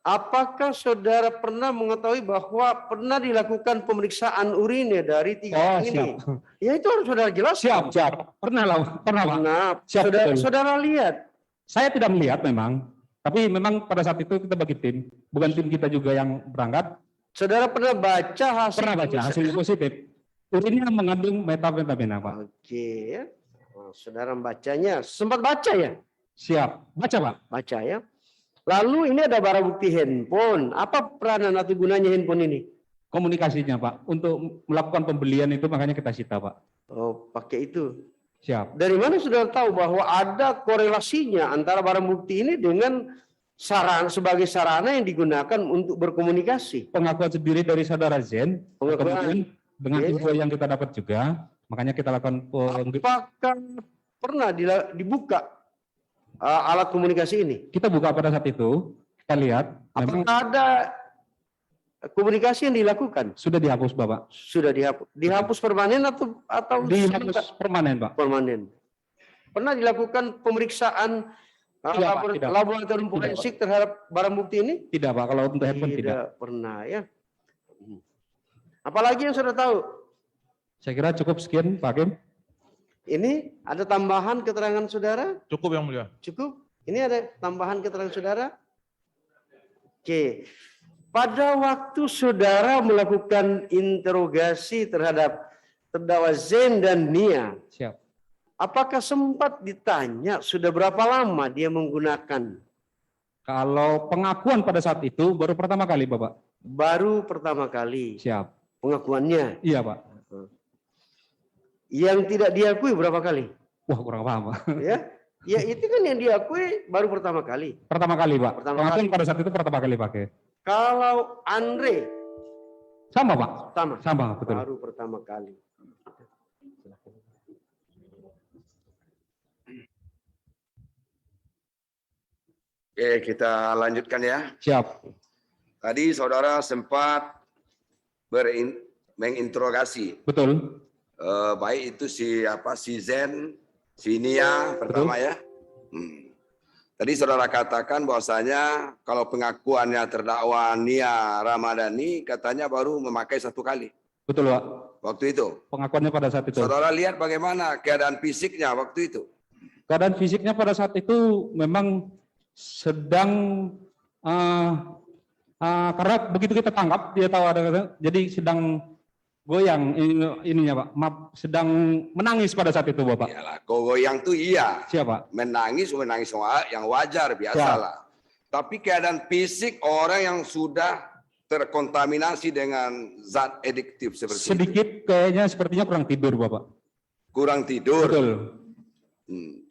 Apakah saudara pernah mengetahui bahwa pernah dilakukan pemeriksaan urinnya dari tiga Oh orang ini? siap. Ya itu harus saudara jelas. Siap. Pernah lah. Pernah Pak. Nah, Siap, betul. saudara lihat. Saya tidak melihat memang. Tapi memang pada saat itu kita bagi tim. Bukan tim kita juga yang berangkat. Saudara pernah baca hasil? Pernah baca hasilnya positif. Urinnya mengandung methamphetamina Pak. Oke ya. Oh, saudara membacanya. Sempat baca ya? Siap. Baca Pak. Baca ya. Lalu ini ada barang bukti handphone. Apa peranan atau gunanya handphone ini? Komunikasinya Pak. Untuk melakukan pembelian itu makanya kita sita Pak. Oh, pakai itu. Siap. Dari mana saudara tahu bahwa ada korelasinya antara barang bukti ini dengan sarana sebagai sarana yang digunakan untuk berkomunikasi? Pengakuan sendiri dari saudara Zen. Pengakuan. Kemudian dengan Oke. info yang kita dapat juga. Makanya kita lakukan Apakah pernah dibuka alat komunikasi ini? kita buka pada saat itu. Kita lihat. Memang Apakah ada komunikasi yang dilakukan? sudah dihapus Bapak. Sudah dihapus. Dihapus permanen atau Dihapus permanen Pak. permanen? Pernah dilakukan pemeriksaan Tidak, Pak, tidak. laboratorium Tidak, forensik terhadap barang bukti ini? Tidak Pak. Kalau untuk handphone tidak. Pernah ya. Apalagi yang sudah tahu? Saya kira cukup sekian Pak Hakim. Ini ada tambahan keterangan saudara? Cukup yang mulia. Cukup? Ini ada tambahan keterangan saudara? Oke. Pada waktu saudara melakukan interogasi terhadap terdakwa Zain dan Nia, Siap. apakah sempat ditanya sudah berapa lama dia menggunakan? Kalau pengakuan pada saat itu baru pertama kali Bapak. Baru pertama kali Siap. pengakuannya. Iya Pak. Yang tidak diakui berapa kali? Wah kurang paham Pak. Ya, ya itu kan yang diakui baru pertama kali. Pertama kali Pak. Pertama Pengakuan kali. pada saat itu pertama kali pakai. Kalau Andre Sama Pak. sama, Sama betul. baru pertama kali. Oke, kita lanjutkan ya. Siap. Tadi saudara sempat menginterogasi, Betul. baik itu si Zen, si Nia pertama ya. Tadi saudara katakan bahwasanya kalau pengakuannya terdakwa Nia Ramadhani katanya baru memakai 1 kali Betul Pak. waktu itu. Pengakuannya pada saat itu. Saudara lihat bagaimana keadaan fisiknya waktu itu? Keadaan fisiknya pada saat itu memang sedang karena begitu kita tangkap dia tahu ada, jadi sedang goyang ininya Pak, maaf, sedang menangis pada saat itu Bapak. Iyalah, goyang tuh iya. Siapa? Menangis yang wajar, biasalah. Tapi keadaan fisik orang yang sudah terkontaminasi dengan zat adiktif seperti Sedikit itu. kayaknya sepertinya kurang tidur Bapak. Kurang tidur. Betul.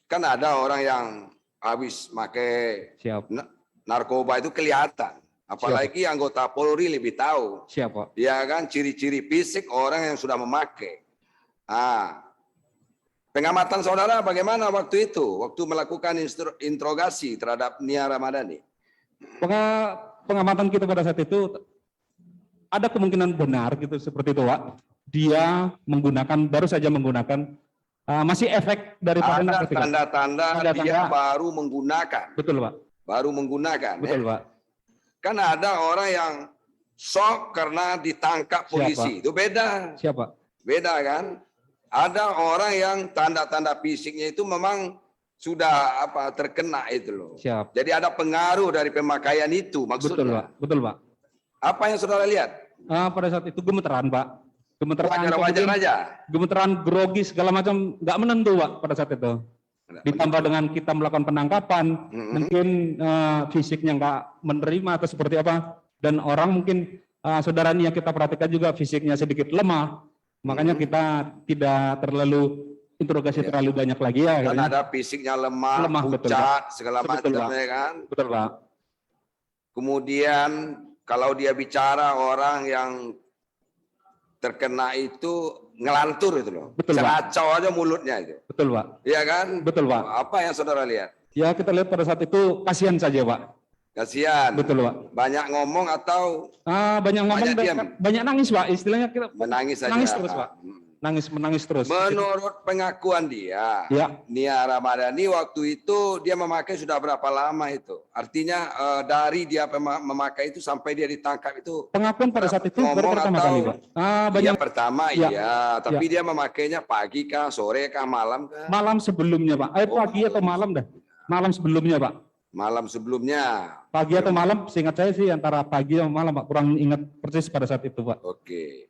Kan ada orang yang habis pakai narkoba itu kelihatan. Apalagi anggota Polri lebih tahu. Siapa? Ya kan, ciri-ciri fisik orang yang sudah memakai. Pengamatan saudara bagaimana waktu itu? Waktu melakukan interogasi terhadap Nia Ramadhani. Pengamatan kita pada saat itu ada kemungkinan benar gitu seperti itu Pak. Dia baru saja menggunakan masih efek daripada ada narkotika. Tanda-tanda dia baru menggunakan. Betul Pak. Baru menggunakan. Betul Pak. Kan ada orang yang shock karena ditangkap polisi. Siapa? Itu beda. Siapa? Beda kan? Ada orang yang tanda-tanda fisiknya itu memang sudah terkena itu loh. Siap. Jadi ada pengaruh dari pemakaian itu maksudnya. Betul Pak. Betul Pak. Apa yang saudara lihat? Pada saat itu gemeteran Pak. Gemeteran. Wajar-wajar aja. Gemeteran, grogi segala macam nggak menentu Pak pada saat itu. Ditambah dengan kita melakukan penangkapan, mungkin fisiknya nggak menerima atau seperti apa, dan orang mungkin saudara Nia kita perhatikan juga fisiknya sedikit lemah, makanya kita tidak terlalu interogasi terlalu banyak lagi ya. Karena ada fisiknya lemah pucat, segala macam ya kan. Betul Pak. Kemudian kalau dia bicara orang yang terkena itu ngelantur itu loh. Betul, Kacau aja mulutnya itu. Betul Pak. Iya kan? Betul Pak. Apa yang saudara lihat? Ya kita lihat pada saat itu kasihan saja Pak. Kasihan. Betul Pak. Banyak ngomong atau banyak ngomong, banyak nangis Pak. Istilahnya kita menangis saja. Nangis terus Pak. Menangis terus. Menurut pengakuan dia, Nia Ramadhani waktu itu dia memakai sudah berapa lama itu? Artinya dari dia memakai itu sampai dia ditangkap itu. Pengakuan pada saat itu baru pertama kali Pak. Yang pertama iya, tapi dia memakainya pagi kah, sore kah, malam kah? Malam sebelumnya Pak. Pagi atau malam dah. Malam sebelumnya Pak. Malam sebelumnya. Pagi atau malam, seingat saya sih antara pagi atau malam Pak. Kurang ingat persis pada saat itu Pak. Oke.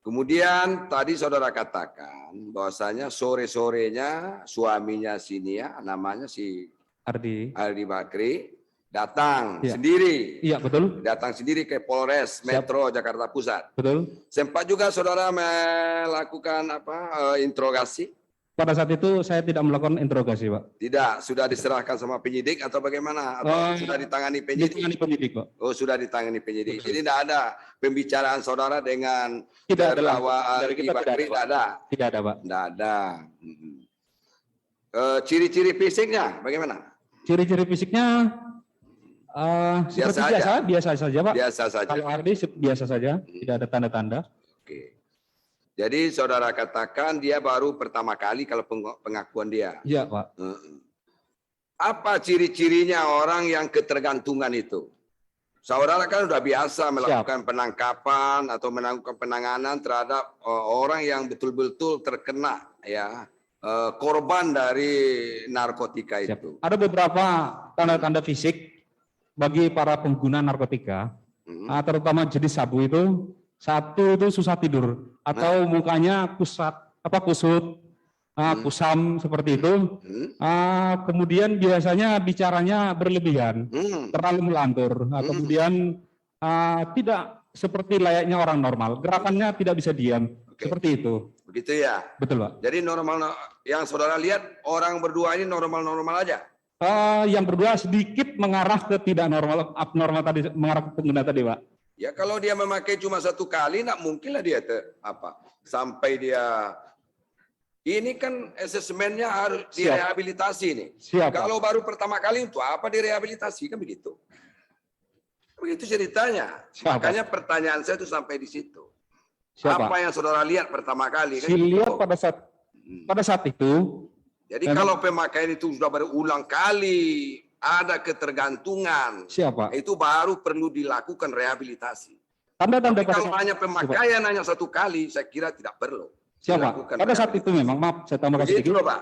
Kemudian tadi saudara katakan bahwasanya sore-sorenya suaminya si Nia, namanya si Ardi Bakri, datang sendiri. Iya betul. Datang sendiri ke Polres Metro Jakarta Pusat. Betul. Sempat juga saudara melakukan interogasi? Pada saat itu saya tidak melakukan interogasi Pak. Tidak, sudah diserahkan sama penyidik atau bagaimana? Atau sudah ditangani penyidik? Ditangani penyidik Pak. Oh sudah ditangani penyidik. Jadi tidak ada pembicaraan saudara dengan dari kita Bakri, tidak ada. Tidak ada Pak. Tidak ada. Ciri-ciri fisiknya bagaimana? Ciri-ciri fisiknya biasa saja Pak. Biasa saja. Kalau Ardi biasa saja, tidak ada tanda-tanda. Oke. Jadi saudara katakan dia baru pertama kali kalau pengakuan dia. Iya Pak. Apa ciri-cirinya orang yang ketergantungan itu? Saudara kan sudah biasa melakukan penangkapan atau melakukan penanganan terhadap orang yang betul-betul terkena korban dari narkotika itu. Ada beberapa tanda-tanda fisik bagi para pengguna narkotika, terutama jenis sabu itu. Satu itu susah tidur atau mukanya kusut, kusam seperti itu. Kemudian biasanya bicaranya berlebihan, terlalu melantur. Kemudian tidak seperti layaknya orang normal, gerakannya tidak bisa diam. Seperti itu. Begitu ya? Betul Pak. Jadi normal yang saudara lihat orang berdua ini normal-normal aja? Yang berdua sedikit mengarah ke tidak normal, abnormal tadi, mengarah ke pengguna tadi Pak. Ya kalau dia memakai cuma satu kali, nak mungkinlah dia sampai dia. Ini kan asesmennya harus direhabilitasi nih. Kalau baru pertama kali untuk apa direhabilitasi kan begitu? Begitu ceritanya. Makanya pertanyaan saya itu sampai di situ. Apa yang saudara lihat pertama kali? Kan lihat pada saat itu. Jadi kalau pemakaian itu sudah berulang kali. Ada ketergantungan. Itu baru perlu dilakukan rehabilitasi. Tanda-tanda kalau hanya pemakaian hanya satu kali, saya kira tidak perlu. Pada saat itu memang, maaf, saya tambahkan sedikit. Begitu loh Pak.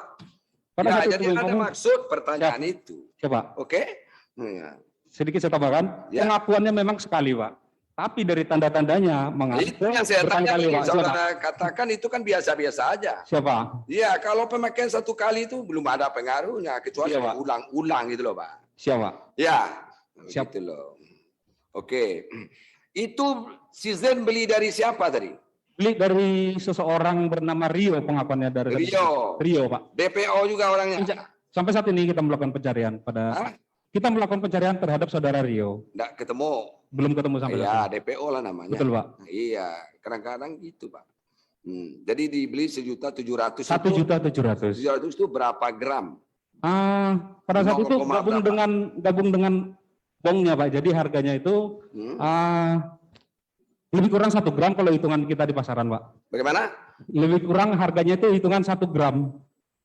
Pada saat jadi itu ada maksud pertanyaan itu. Oke? Oke? sedikit saya tambahkan, Ya. pengakuannya memang sekali, Pak. Tapi dari tanda-tandanya mengaku Itu yang saya tanya berkali-kali, nih, Pak. Siapa? saudara katakan itu kan biasa-biasa aja. Siapa? Iya, kalau pemakaian satu kali itu belum ada pengaruhnya, kecuali Iya, Pak. ulang-ulang gitu loh, Pak. Siapa? Ya, Siap. gitu loh. Oke, itu si Zen beli dari siapa tadi? Beli dari seseorang bernama Rio, pengakuannya dari Rio. Rio, Pak. DPO juga orangnya. Sampai saat ini kita melakukan pencarian Hah? kita melakukan pencarian terhadap saudara Rio. Nggak ketemu. Belum ketemu sampai Ya, saat ini. DPO lah namanya. Betul, Pak. Iya, kadang-kadang gitu, Pak. Jadi dibeli 1.700.000. 1.700.000. 700 itu berapa gram? Pada saat itu 0, gabung dengan bongnya, Pak. Jadi harganya itu lebih kurang 1 gram kalau hitungan kita di pasaran, Pak. Bagaimana? Lebih kurang harganya itu hitungan 1 gram.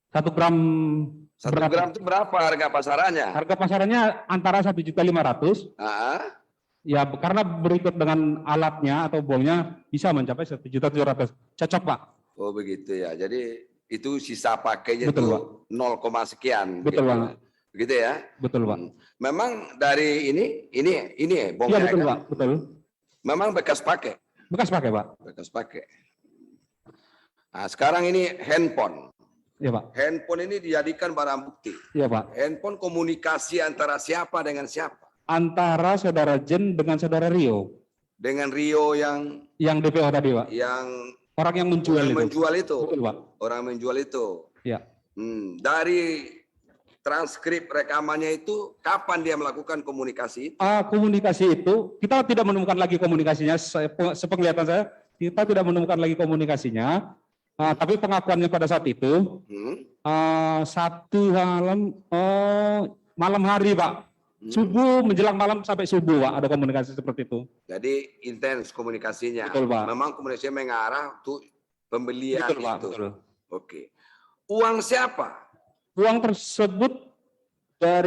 1 gram 1 gram itu berapa harga pasarannya? Harga pasarannya antara 1.500.000. Ya, karena berikut dengan alatnya atau bongnya bisa mencapai 1.700.000. Cocok, Pak. Oh begitu ya. Jadi itu sisa pakainya Betul, itu Pak. 0, sekian. Betul, gitu. Pak. Begitu ya. Betul, Pak. Memang dari ini Iya, bomnya betul, kan? Pak. Betul. Memang bekas pakai. Bekas pakai, Pak. Bekas pakai. Nah, sekarang ini handphone. Iya, Pak. Handphone ini dijadikan barang bukti. Iya, Pak. Handphone komunikasi antara siapa dengan siapa? Antara saudara Jen dengan saudara Rio. Dengan Rio yang DPO tadi, Pak. Orang yang menjual itu. menjual itu. Betul, Pak. Orang menjual itu. Iya. Dari transkrip rekamannya itu kapan dia melakukan komunikasi? Komunikasi itu kita tidak menemukan lagi komunikasinya. Sepenglihatan saya, kita tidak menemukan lagi komunikasinya. Tapi pengakuannya pada saat itu satu malam hari, Pak. Subuh menjelang malam sampai subuh, Pak, ada komunikasi seperti itu. Jadi intens komunikasinya. Betul, Pak. Memang komunikasinya mengarah untuk pembelian Betul, Pak. itu. Betul. Oke. Uang siapa? Uang tersebut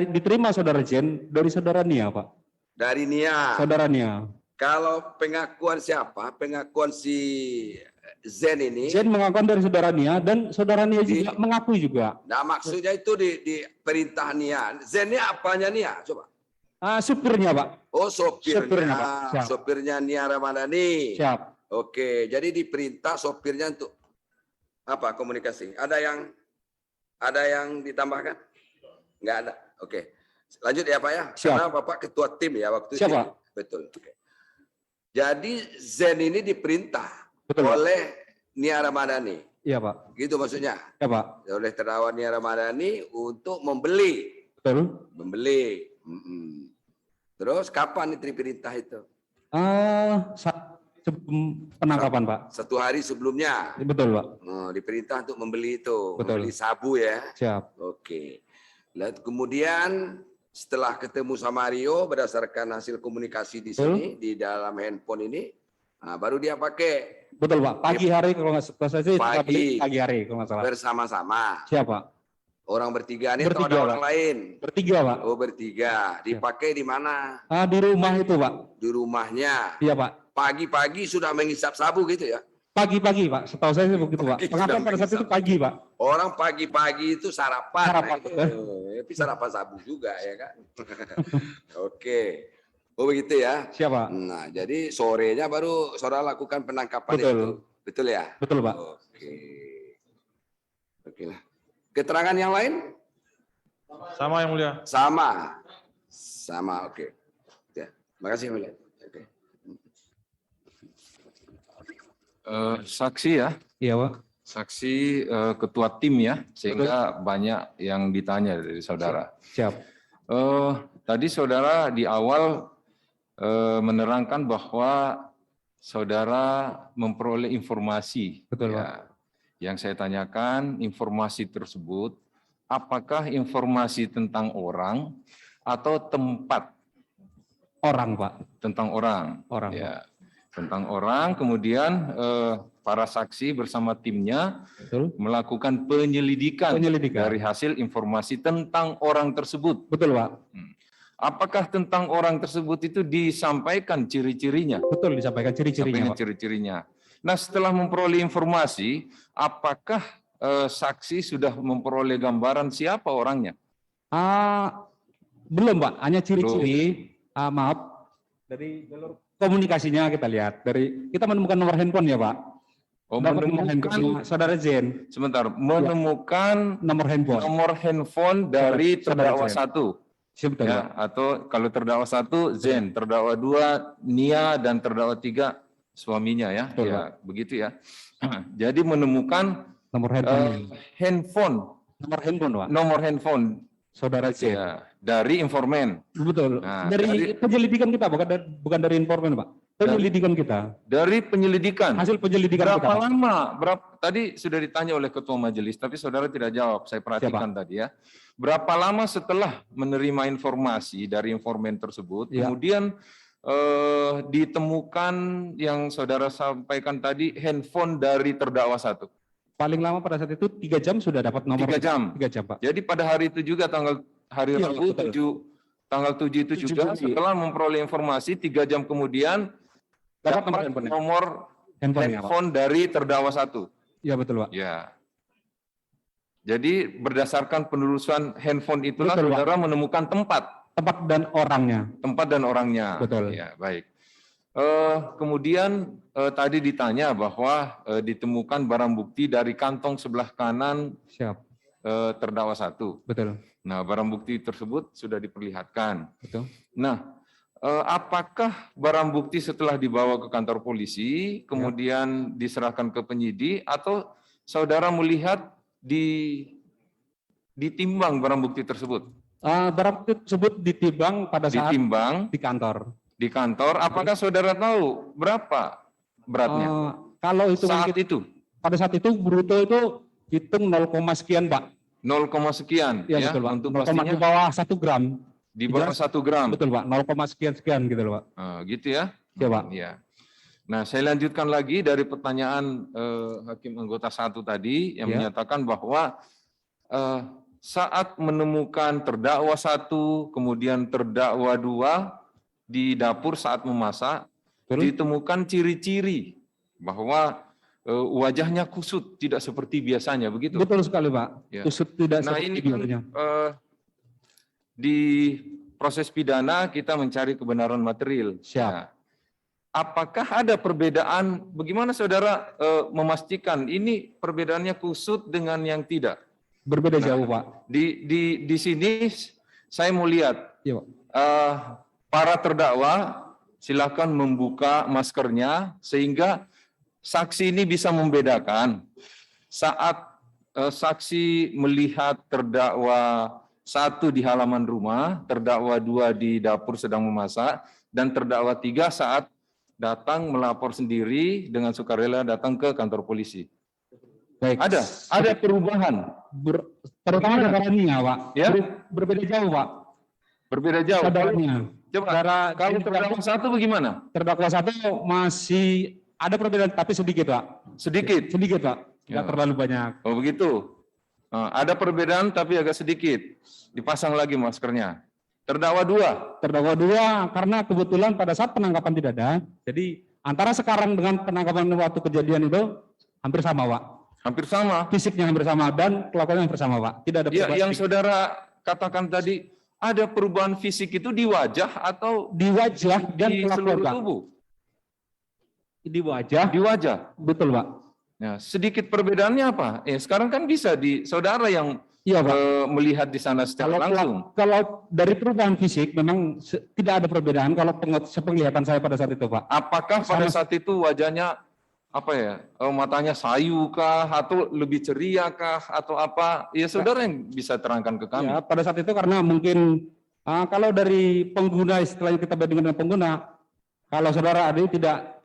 diterima saudara Jen dari saudara Nia, Pak. Dari Nia. Saudara Nia. Kalau pengakuan siapa? Pengakuan si Zen ini. Jen mengakukan dari saudara Nia dan saudara Nia juga mengakui juga. Nah, maksudnya itu di perintah Nia. Zen ini apanya Nia? Coba. Supirnya, Pak. Oh, sopirnya. Sopirnya, Pak. Siap. Sopirnya Nia Ramadhani. Siap. Oke, jadi diperintah sopirnya untuk apa komunikasi? Ada yang ditambahkan? Enggak ada. Oke. Lanjut ya, Pak ya. Siap. Karena Bapak ketua tim ya waktu Siap, itu. Pak. Betul. Oke. Jadi Zen ini diperintah Betul, Pak. oleh Nia Ramadhani. Iya, Pak. Gitu maksudnya. Ya, Pak. Oleh terdakwa Nia Ramadhani untuk membeli. Betul. Membeli. Terus kapan diperintah itu? Sebelum penangkapan, Pak. 1 hari sebelumnya. Betul, Pak. Diperintah untuk membeli itu. Betul. Membeli sabu ya. Siap. Oke. Lalu kemudian setelah ketemu sama Rio berdasarkan hasil komunikasi di sini di dalam handphone ini, baru dia pakai. Betul, Pak. Pagi hari kalau nggak salah sih kita beli pagi hari kalau nggak salah. Bersama-sama. Siapa? Orang bertiga ini atau Bertiga, ada orang Pak. lain? Bertiga, Pak. Oh, bertiga. Dipakai di mana? Di rumah itu, Pak. Di rumahnya. Iya, Pak. Pagi-pagi sudah menghisap sabu gitu ya? Pagi-pagi, Pak. Setahu saya begitu, Pak. Pagi Pengakuan sudah pada saat itu pagi, Pak. Orang pagi-pagi itu sarapan. Sarapan. Tapi sarapan sabu juga ya kan? Oke. Oh begitu ya? Siapa? Nah, jadi sorenya baru saudara lakukan penangkapan Betul. itu. Betul ya? Betul, Pak. Oke. Oke lah. Keterangan yang lain? Sama yang mulia. Sama. Sama, oke. Ya. Makasih yang mulia. Oke. Saksi ya. Iya, Pak. Saksi ketua tim ya, sehingga banyak yang ditanya dari saudara. Siap. Tadi saudara di awal menerangkan bahwa saudara memperoleh informasi. Betul, ya. Yang saya tanyakan, informasi tersebut, apakah informasi tentang orang atau tempat? Orang, Pak. Tentang orang. Orang, ya. Tentang orang, kemudian para saksi bersama timnya melakukan penyelidikan dari hasil informasi tentang orang tersebut. Betul, Pak. Apakah tentang orang tersebut itu disampaikan ciri-cirinya? Betul, disampaikan ciri-cirinya, Pak. Ciri-cirinya. Nah, setelah memperoleh informasi, apakah saksi sudah memperoleh gambaran siapa orangnya? Belum Pak, hanya ciri-ciri, maaf, dari jalur komunikasinya kita lihat. Kita menemukan nomor handphone ya Pak. Oh, Dapat nomor menemukan handphone saudara Zen. sebentar, menemukan nomor handphone dari Saudara terdakwa Zen. 1. Betul, Ya, Pak. atau kalau terdakwa 1 Zen, terdakwa 2 Nia, dan terdakwa 3 suaminya ya. Betul, Ya, begitu ya. Jadi menemukan Nomor handphone. Nomor handphone Pak. nomor handphone Saudara Zen. ya, dari informan. Betul. Nah, dari penyelidikan kita, bukan dari informan Pak. Penyelidikan kita. Dari penyelidikan. Hasil penyelidikan Berapa kita. Pak. lama? Tadi sudah ditanya oleh ketua majelis, tapi saudara tidak jawab. Saya perhatikan tadi ya. Berapa lama setelah menerima informasi dari informan tersebut, Ya. kemudian ditemukan yang saudara sampaikan tadi handphone dari terdakwa 1? Paling lama pada saat itu 3 jam sudah dapat nomor. 3 jam. 3 jam Pak. Jadi pada hari itu juga hari Iya, Rabu betul. tanggal 7 itu 7 juga Juli. setelah memperoleh informasi 3 jam kemudian Dapat nomor dapat handphone. nomor handphone dari terdakwa 1. Iya betul Pak. Ya. Jadi berdasarkan penelusuran handphone itulah Betul, Pak. saudara menemukan tempat dan orangnya. Tempat dan orangnya. Betul. Ya, baik. Kemudian tadi ditanya bahwa ditemukan barang bukti dari kantong sebelah kanan Siap. Terdakwa 1. Betul. Nah, barang bukti tersebut sudah diperlihatkan. Betul. Nah, apakah barang bukti setelah dibawa ke kantor polisi, kemudian diserahkan ke penyidik, atau saudara melihat ditimbang barang bukti tersebut? Barang bukti tersebut ditimbang pada saat Ditimbang di kantor. di kantor. Apakah saudara tahu berapa beratnya? Kalau itu Saat itu pada saat itu bruto itu hitung 0, sekian Pak. 0, sekian Iya ya, betul Pak. untuk 0, pastinya di bawah 1 gram. di bawah 1 gram. Betul Pak. 0, sekian gitu loh Pak. Gitu ya. Iya Pak. Ya. Nah, saya lanjutkan lagi dari pertanyaan Hakim Anggota 1 tadi yang Ya. menyatakan bahwa saat menemukan terdakwa 1, kemudian terdakwa 2 di dapur saat memasak, ditemukan ciri-ciri bahwa wajahnya kusut, tidak seperti biasanya, begitu? Betul sekali Pak. Ya. Kusut tidak Nah, seperti ini kan biasanya. di proses pidana kita mencari kebenaran material. Siap. Nah, apakah ada perbedaan? Bagaimana saudara memastikan ini perbedaannya kusut dengan yang tidak? Berbeda jauh Pak. Di sini saya mau lihat Iya Pak. para terdakwa silakan membuka maskernya sehingga saksi ini bisa membedakan saat saksi melihat terdakwa 1 di halaman rumah, terdakwa 2 di dapur sedang memasak, dan terdakwa 3 saat datang melapor sendiri dengan sukarela datang ke kantor polisi. Baik. Ada perubahan. Terutama saudaranya Pak. Ya? Berbeda jauh Pak. Berbeda jauh. Saudaranya. Coba kalau terdakwa 1 bagaimana? Terdakwa 1 masih ada perbedaan tapi sedikit Pak. Sedikit. Sedikit Pak. Tidak Ya. terlalu banyak. Oh begitu. Ada perbedaan tapi agak sedikit. Dipasang lagi maskernya. Terdakwa 2. Terdakwa 2 karena kebetulan pada saat penangkapan tidak ada. Jadi antara sekarang dengan penangkapan waktu kejadian itu hampir sama Pak. Hampir sama. Fisiknya hampir sama dan kelakuannya hampir sama Pak. Tidak ada Ya, perubahan. yang saudara katakan tadi, ada perubahan fisik itu di wajah atau di wajah dan di kelakuan seluruh Pak. tubuh? Di wajah. Di wajah. Betul Pak. Nah, sedikit perbedaannya apa? Sekarang kan bisa di saudara yang Iya Pak. melihat di sana secara langsung. Kalau dari perubahan fisik memang tidak ada perbedaan kalau sepenglihatan saya pada saat itu Pak. Apakah pada saat itu wajahnya apa ya? Matanya sayu kah atau lebih ceria kah atau apa? Ya saudara yang bisa terangkan ke kami. Ya, pada saat itu karena mungkin kalau dari pengguna istilahnya kita bandingkan dengan pengguna, kalau saudara Adi tidak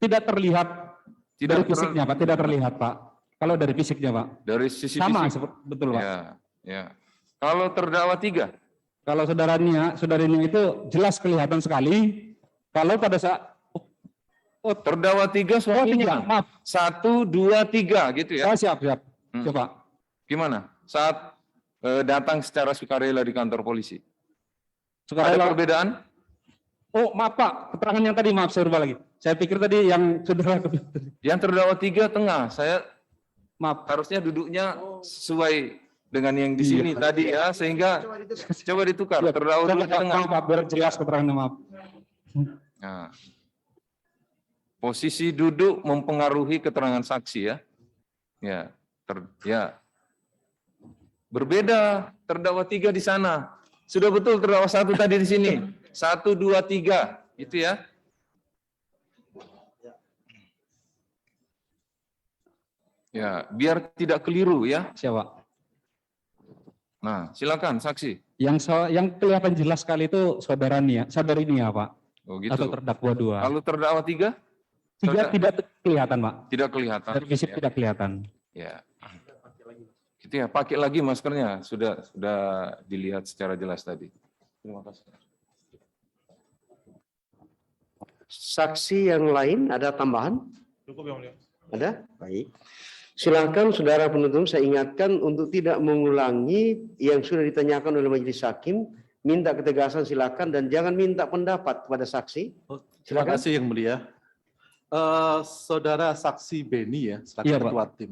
terlihat dari fisiknya Pak, tidak terlihat Pak. Kalau dari fisiknya Pak. Dari sisi sama fisik. betul Pak. Ya. Kalau terdakwa 3? Kalau saudarinya itu jelas kelihatan sekali. Kalau pada saat terdakwa 3 suaminya. Maaf. 1, 2, 3 gitu ya. Siap. Coba. Gimana? Saat datang secara sukarela di kantor polisi. Sukarela. Ada perbedaan? Oh, maaf Pak, keterangan yang tadi maaf saya ubah lagi. Saya pikir tadi yang saudara Yang terdakwa 3 tengah. Saya maaf. harusnya duduknya sesuai dengan yang di sini tadi ya, sehingga coba ditukar. Terdakwa dulu ke tengah. Pak, biar jelas keterangan maaf. Nah, posisi duduk mempengaruhi keterangan saksi ya. Ya. Berbeda terdakwa 3 di sana. Sudah betul terdakwa 1 tadi di sini. 1, 2, 3, itu ya. Ya, biar tidak keliru ya. Siapa? Nah, silakan saksi. Yang kelihatan jelas sekali itu saudari Nia, Pak. Oh gitu. Atau terdakwa 2. Kalau terdakwa 3? 3 tidak kelihatan, Pak. Tidak kelihatan. Dari fisik Ya. tidak kelihatan. Ya. Gitu ya, pakai lagi maskernya. Sudah dilihat secara jelas tadi. Terima kasih. Saksi yang lain ada tambahan? Cukup yang mulia. Ada? Baik. Silakan saudara penuntut, saya ingatkan untuk tidak mengulangi yang sudah ditanyakan oleh majelis hakim. Minta ketegasan silakan dan jangan minta pendapat kepada saksi. Terima Silakan. kasih yang mulia. Saudara saksi Beni ya, selaku Iya, Pak. ketua tim.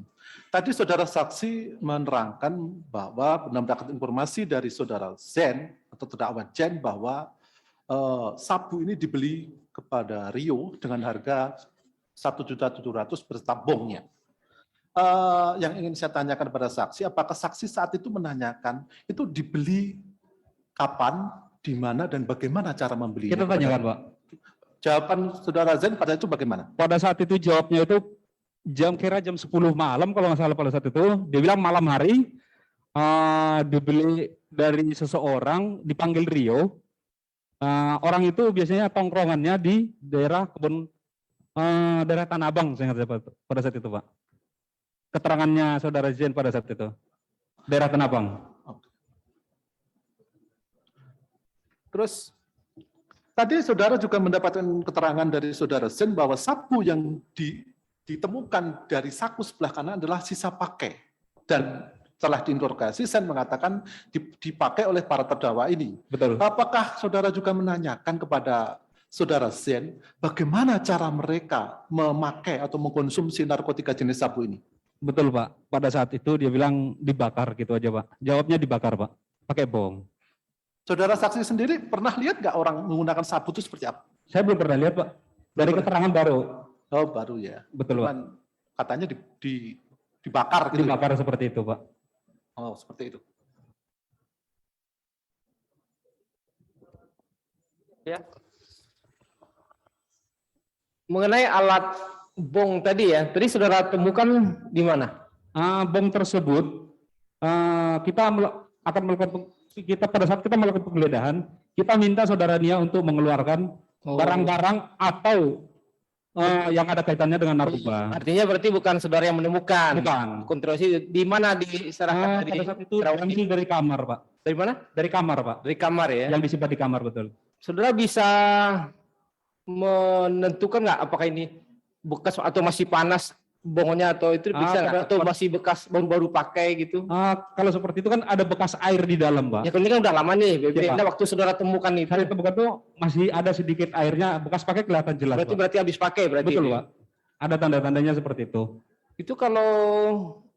Tadi saudara saksi menerangkan bahwa mendapatkan informasi dari saudara Zen atau terdakwa Jen bahwa sabu ini dibeli kepada Rio dengan harga 1.700.000 beserta bongnya. Yang ingin saya tanyakan kepada saksi, apakah saksi saat itu menanyakan itu dibeli kapan, di mana, dan bagaimana cara membelinya? Kita tanyakan, Pak. Jawaban saudara Zen pada itu bagaimana? Pada saat itu jawabnya itu jam 10 malam kalau nggak salah pada saat itu. Dia bilang malam hari dibeli dari seseorang, dipanggil Rio. Orang itu biasanya tongkrongannya di daerah kebun daerah Tanah Abang, saya ingat pada saat itu, Pak. Keterangannya saudara Zen pada saat itu. Daerah Tanah Abang. Terus tadi saudara juga mendapatkan keterangan dari saudara Zen bahwa sabu yang ditemukan dari saku sebelah kanan adalah sisa pakai. Dan setelah diinterogasi, Zen mengatakan dipakai oleh para terdakwa ini. Betul. Apakah saudara juga menanyakan kepada saudara Zen bagaimana cara mereka memakai atau mengkonsumsi narkotika jenis sabu ini? Betul, Pak. Pada saat itu dia bilang dibakar gitu aja, Pak. Jawabnya dibakar, Pak. Pakai bom. Saudara saksi sendiri pernah lihat nggak orang menggunakan sabu itu seperti apa? Saya belum pernah lihat, Pak. Dari keterangan baru. Oh, baru ya. Betul, Pak. Cuman katanya dibakar gitu. Dibakar seperti itu, Pak. Oh, seperti itu. Ya. Mengenai alat bong tadi ya, tadi saudara temukan di mana? Bom tersebut kita pada saat kita melakukan penggeledahan, kita minta saudara Nia untuk mengeluarkan barang-barang atau yang ada kaitannya dengan narkoba. Artinya berarti bukan saudara yang menemukan. Bukan. Kontroversi di mana diserahkan tadi? Pada saat itu diambil dari kamar, Pak. Dari mana? Dari kamar, Pak. Dari kamar ya. Yang disimpan di kamar, betul. Saudara bisa menentukan nggak apakah ini bekas atau masih panas bongnya atau itu bisa nggak? Atau masih bekas baru-baru pakai gitu? Kalau seperti itu kan ada bekas air di dalam, Pak. Ya ini kan udah lama nih, Ya, Pak. Nah, waktu saudara temukan itu. Saya temukan tuh masih ada sedikit airnya, bekas pakai kelihatan jelas. Berarti habis pakai berarti. Betul, itu. Pak. Ada tanda-tandanya seperti itu. Itu kalau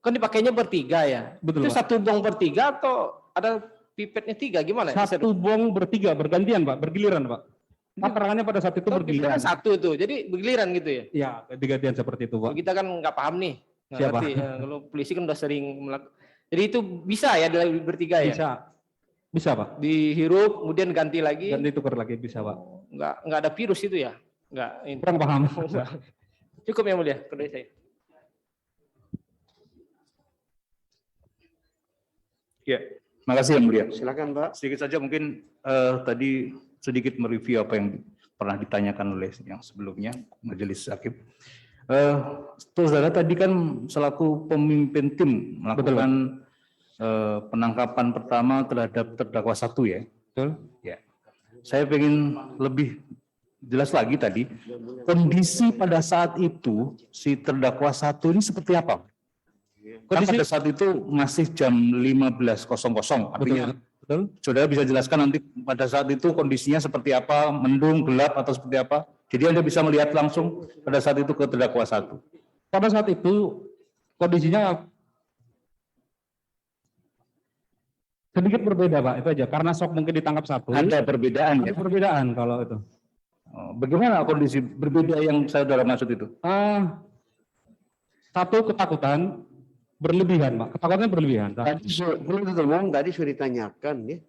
kan dipakainya bertiga ya. Betul, itu Pak. satu bong bertiga atau ada pipetnya 3 gimana? Satu bong bertiga, bergantian, Pak, bergiliran, Pak. Keterangannya pada saat itu bergiliran. Kan satu tuh, jadi bergiliran gitu ya? Iya, bergantian seperti itu, Pak. Kita kan nggak paham nih. Nggak Siapa? ngerti. Ya, kalau polisi kan udah sering melakukan. Jadi itu bisa ya bertiga ya? Bisa, Pak. Dihirup, kemudian ganti lagi. Dan ditukar lagi bisa, Pak. Nggak ada virus itu ya? Nggak. Kurang paham. Cukup ya mulia, kedai saya. Ya, makasih yang mulia. Silakan, Pak. Sedikit saja mungkin tadi sedikit mereview apa yang pernah ditanyakan oleh yang sebelumnya majelis hakim. Saudara tadi kan selaku pemimpin tim melakukan penangkapan pertama terhadap terdakwa 1 ya. Betul. Ya. Saya ingin lebih jelas lagi tadi kondisi pada saat itu si terdakwa 1 ini seperti apa? Kan pada saat itu masih jam 15.00, artinya betul. Saudara bisa jelaskan nanti pada saat itu kondisinya seperti apa, mendung, gelap atau seperti apa? Jadi Anda bisa melihat langsung pada saat itu ke terdakwa 1. Pada saat itu kondisinya Sedikit berbeda Pak, itu aja. Karena sok mungkin ditangkap satu. Ada perbedaan ya? Ada perbedaan kalau itu. Oh, bagaimana kondisi berbeda yang saudara maksud itu? Satu ketakutan berlebihan Pak, ketakutannya berlebihan. Tadi sudah ditanyakan ya.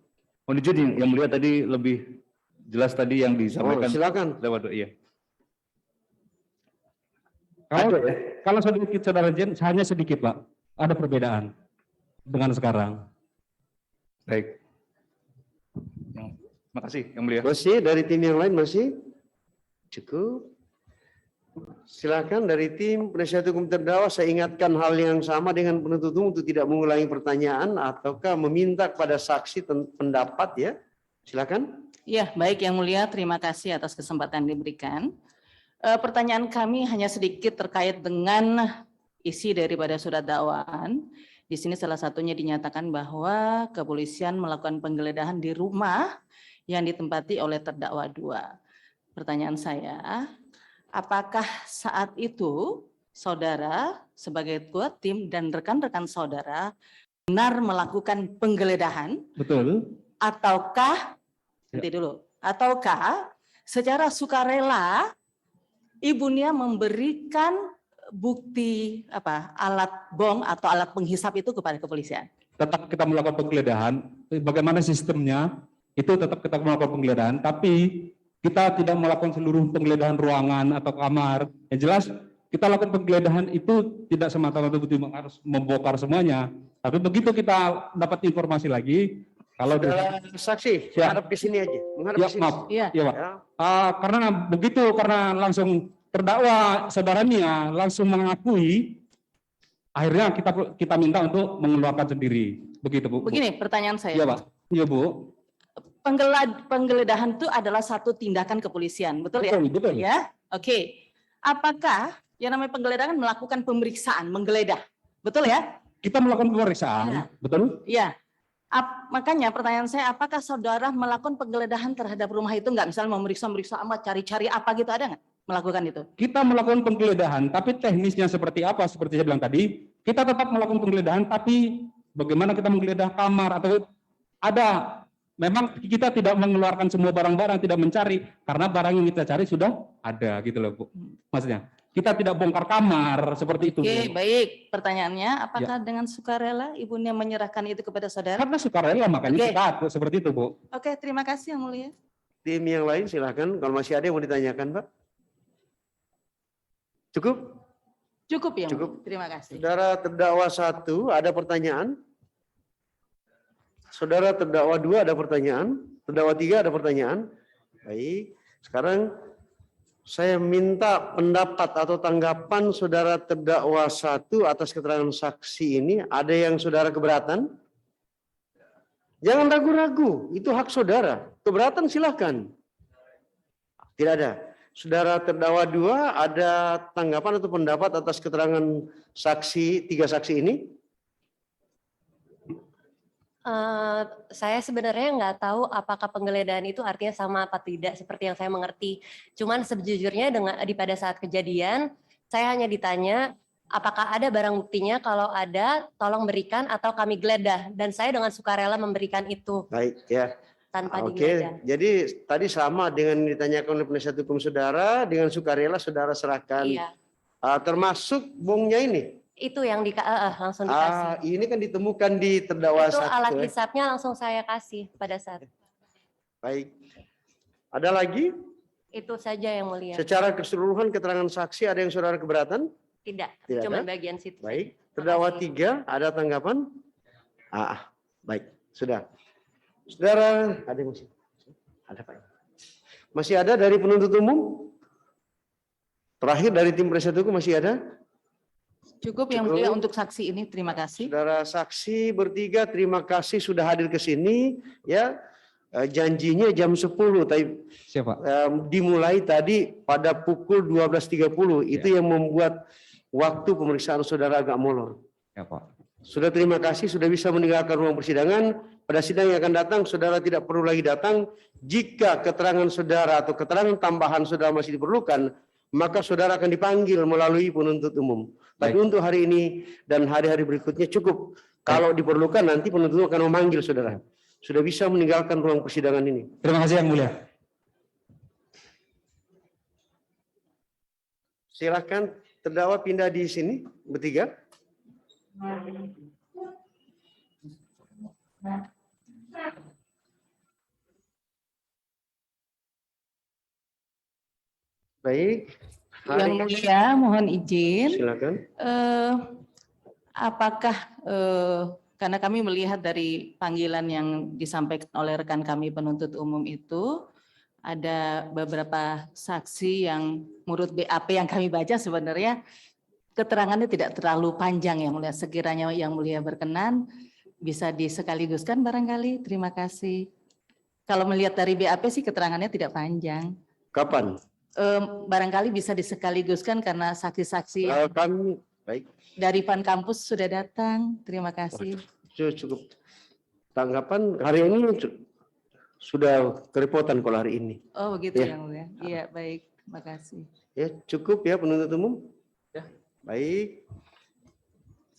Oh, jadi yang mulia tadi lebih jelas tadi yang disampaikan. Silakan. Lewat iya. Kalau sedikit saudara Jen, hanya sedikit Pak, ada perbedaan dengan sekarang. Baik. Terima kasih yang mulia. Masih dari tim yang lain masih? Cukup. Silakan dari tim penasihat hukum terdakwa, saya ingatkan hal yang sama dengan penuntut umum untuk tidak mengulangi pertanyaan ataukah meminta kepada saksi pendapat ya. Silakan. Ya, baik yang mulia, terima kasih atas kesempatan diberikan. Pertanyaan kami hanya sedikit terkait dengan isi daripada surat dakwaan. Di sini salah satunya dinyatakan bahwa kepolisian melakukan penggeledahan di rumah yang ditempati oleh terdakwa 2. Pertanyaan saya, apakah saat itu saudara sebagai ketua tim dan rekan-rekan saudara benar melakukan penggeledahan? Betul. Ataukah, nanti dulu, ataukah secara sukarela Ibu Nia memberikan bukti alat bong atau alat penghisap itu kepada kepolisian? Tetap kita melakukan penggeledahan, bagaimana sistemnya, itu tetap kita melakukan penggeledahan, tapi kita tidak melakukan seluruh penggeledahan ruangan atau kamar. Yang jelas kita lakukan penggeledahan itu tidak semata-mata harus membongkar semuanya. Tapi begitu kita dapat informasi lagi, kalau saksi, ya. menghadap ke sini aja. Menghadap Ya, ke sini. maaf. Iya. Ya, Pak. Karena langsung terdakwa saudara Nia langsung mengakui, akhirnya kita minta untuk mengeluarkan sendiri. Begitu Bu. Begini pertanyaan saya. Iya Pak. Iya Bu. Penggeledahan itu adalah satu tindakan kepolisian, betul ya? Betul. Ya, oke. Apakah yang namanya penggeledahan melakukan pemeriksaan, menggeledah, betul ya? Kita melakukan pemeriksaan, Ya. betul? Iya. Makanya pertanyaan saya, apakah saudara melakukan penggeledahan terhadap rumah itu nggak? Misalnya memeriksa amat, cari-cari apa gitu, ada nggak melakukan itu? Kita melakukan penggeledahan, tapi teknisnya seperti apa? Seperti saya bilang tadi, kita tetap melakukan penggeledahan, tapi bagaimana kita menggeledah kamar atau ada. Memang kita tidak mengeluarkan semua barang-barang, tidak mencari, karena barang yang kita cari sudah ada gitu loh Bu. Maksudnya, kita tidak bongkar kamar seperti itu. Oke, baik. Pertanyaannya, apakah dengan sukarela Ibu Nia menyerahkan itu kepada saudara? Karena sukarela, makanya Oke. kita atur seperti itu Bu. Oke, terima kasih yang mulia. Tim yang lain silakan. Kalau masih ada yang mau ditanyakan Pak. Cukup? Cukup ya, Cukup. terima kasih. Saudara terdakwa 1 ada pertanyaan? Saudara terdakwa 2 ada pertanyaan? Terdakwa 3 ada pertanyaan? Baik. Sekarang saya minta pendapat atau tanggapan saudara terdakwa 1 atas keterangan saksi ini. Ada yang saudara keberatan? Jangan ragu-ragu, itu hak saudara. Keberatan silakan. Tidak ada. Saudara terdakwa 2 ada tanggapan atau pendapat atas keterangan saksi 3 saksi ini? Saya sebenarnya nggak tahu apakah penggeledahan itu artinya sama apa tidak seperti yang saya mengerti. Cuman sejujurnya pada saat kejadian saya hanya ditanya apakah ada barang buktinya, kalau ada tolong berikan atau kami geledah, dan saya dengan sukarela memberikan itu. Baik ya. Tanpa Oke, digeledah. jadi tadi sama dengan ditanyakan oleh penasihat hukum saudara, dengan sukarela saudara serahkan. Iya. Termasuk bongnya ini. Itu yang langsung dikasih. Ini kan ditemukan di terdakwa Itu 1. alat ya. hisapnya langsung saya kasih pada saat. Baik. Ada lagi? Itu saja yang mulia. Secara keseluruhan keterangan saksi ada yang saudara keberatan? Tidak, Tidak cuma ada? bagian situ. Baik. saja. Terdakwa Makasih. 3 ada tanggapan? Baik. Sudah. Saudara, ada yang masih? Ada Pak. Masih ada dari penuntut umum? Terakhir dari tim penasihat hukum masih ada? Cukup yang mulia untuk saksi ini, terima kasih. Saudara saksi bertiga, terima kasih sudah hadir ke sini. Ya, janjinya jam 10, tapi Siapa? dimulai tadi pada pukul 12.30. Itu yang membuat waktu pemeriksaan saudara agak molor. Ya Pak. Sudah terima kasih, sudah bisa meninggalkan ruang persidangan. Pada sidang yang akan datang, saudara tidak perlu lagi datang. Jika keterangan saudara atau keterangan tambahan saudara masih diperlukan, maka saudara akan dipanggil melalui penuntut umum. Tapi untuk hari ini dan hari-hari berikutnya cukup. Kalau diperlukan nanti penuntut umum akan memanggil saudara. Sudah bisa meninggalkan ruang persidangan ini. Terima kasih Yang Mulia. Silakan terdakwa pindah di sini bertiga. Baik. Yang Mulia, mohon izin. Silakan. Apakah karena kami melihat dari panggilan yang disampaikan oleh rekan kami penuntut umum itu ada beberapa saksi yang menurut BAP yang kami baca sebenarnya keterangannya tidak terlalu panjang Yang Mulia. Sekiranya Yang Mulia berkenan bisa disekaliguskan barangkali. Terima kasih. Kalau melihat dari BAP sih keterangannya tidak panjang. Kapan? Barangkali bisa disekaliguskan karena saksi-saksi yang Kami baik. dari Pan Kampus sudah datang. Terima kasih. Cukup. Tanggapan hari ini sudah kerepotan kalau hari ini. Oh begitu Ya. Yang Mulia. Iya baik. Terima kasih. Ya cukup ya penuntut umum. Ya. Baik.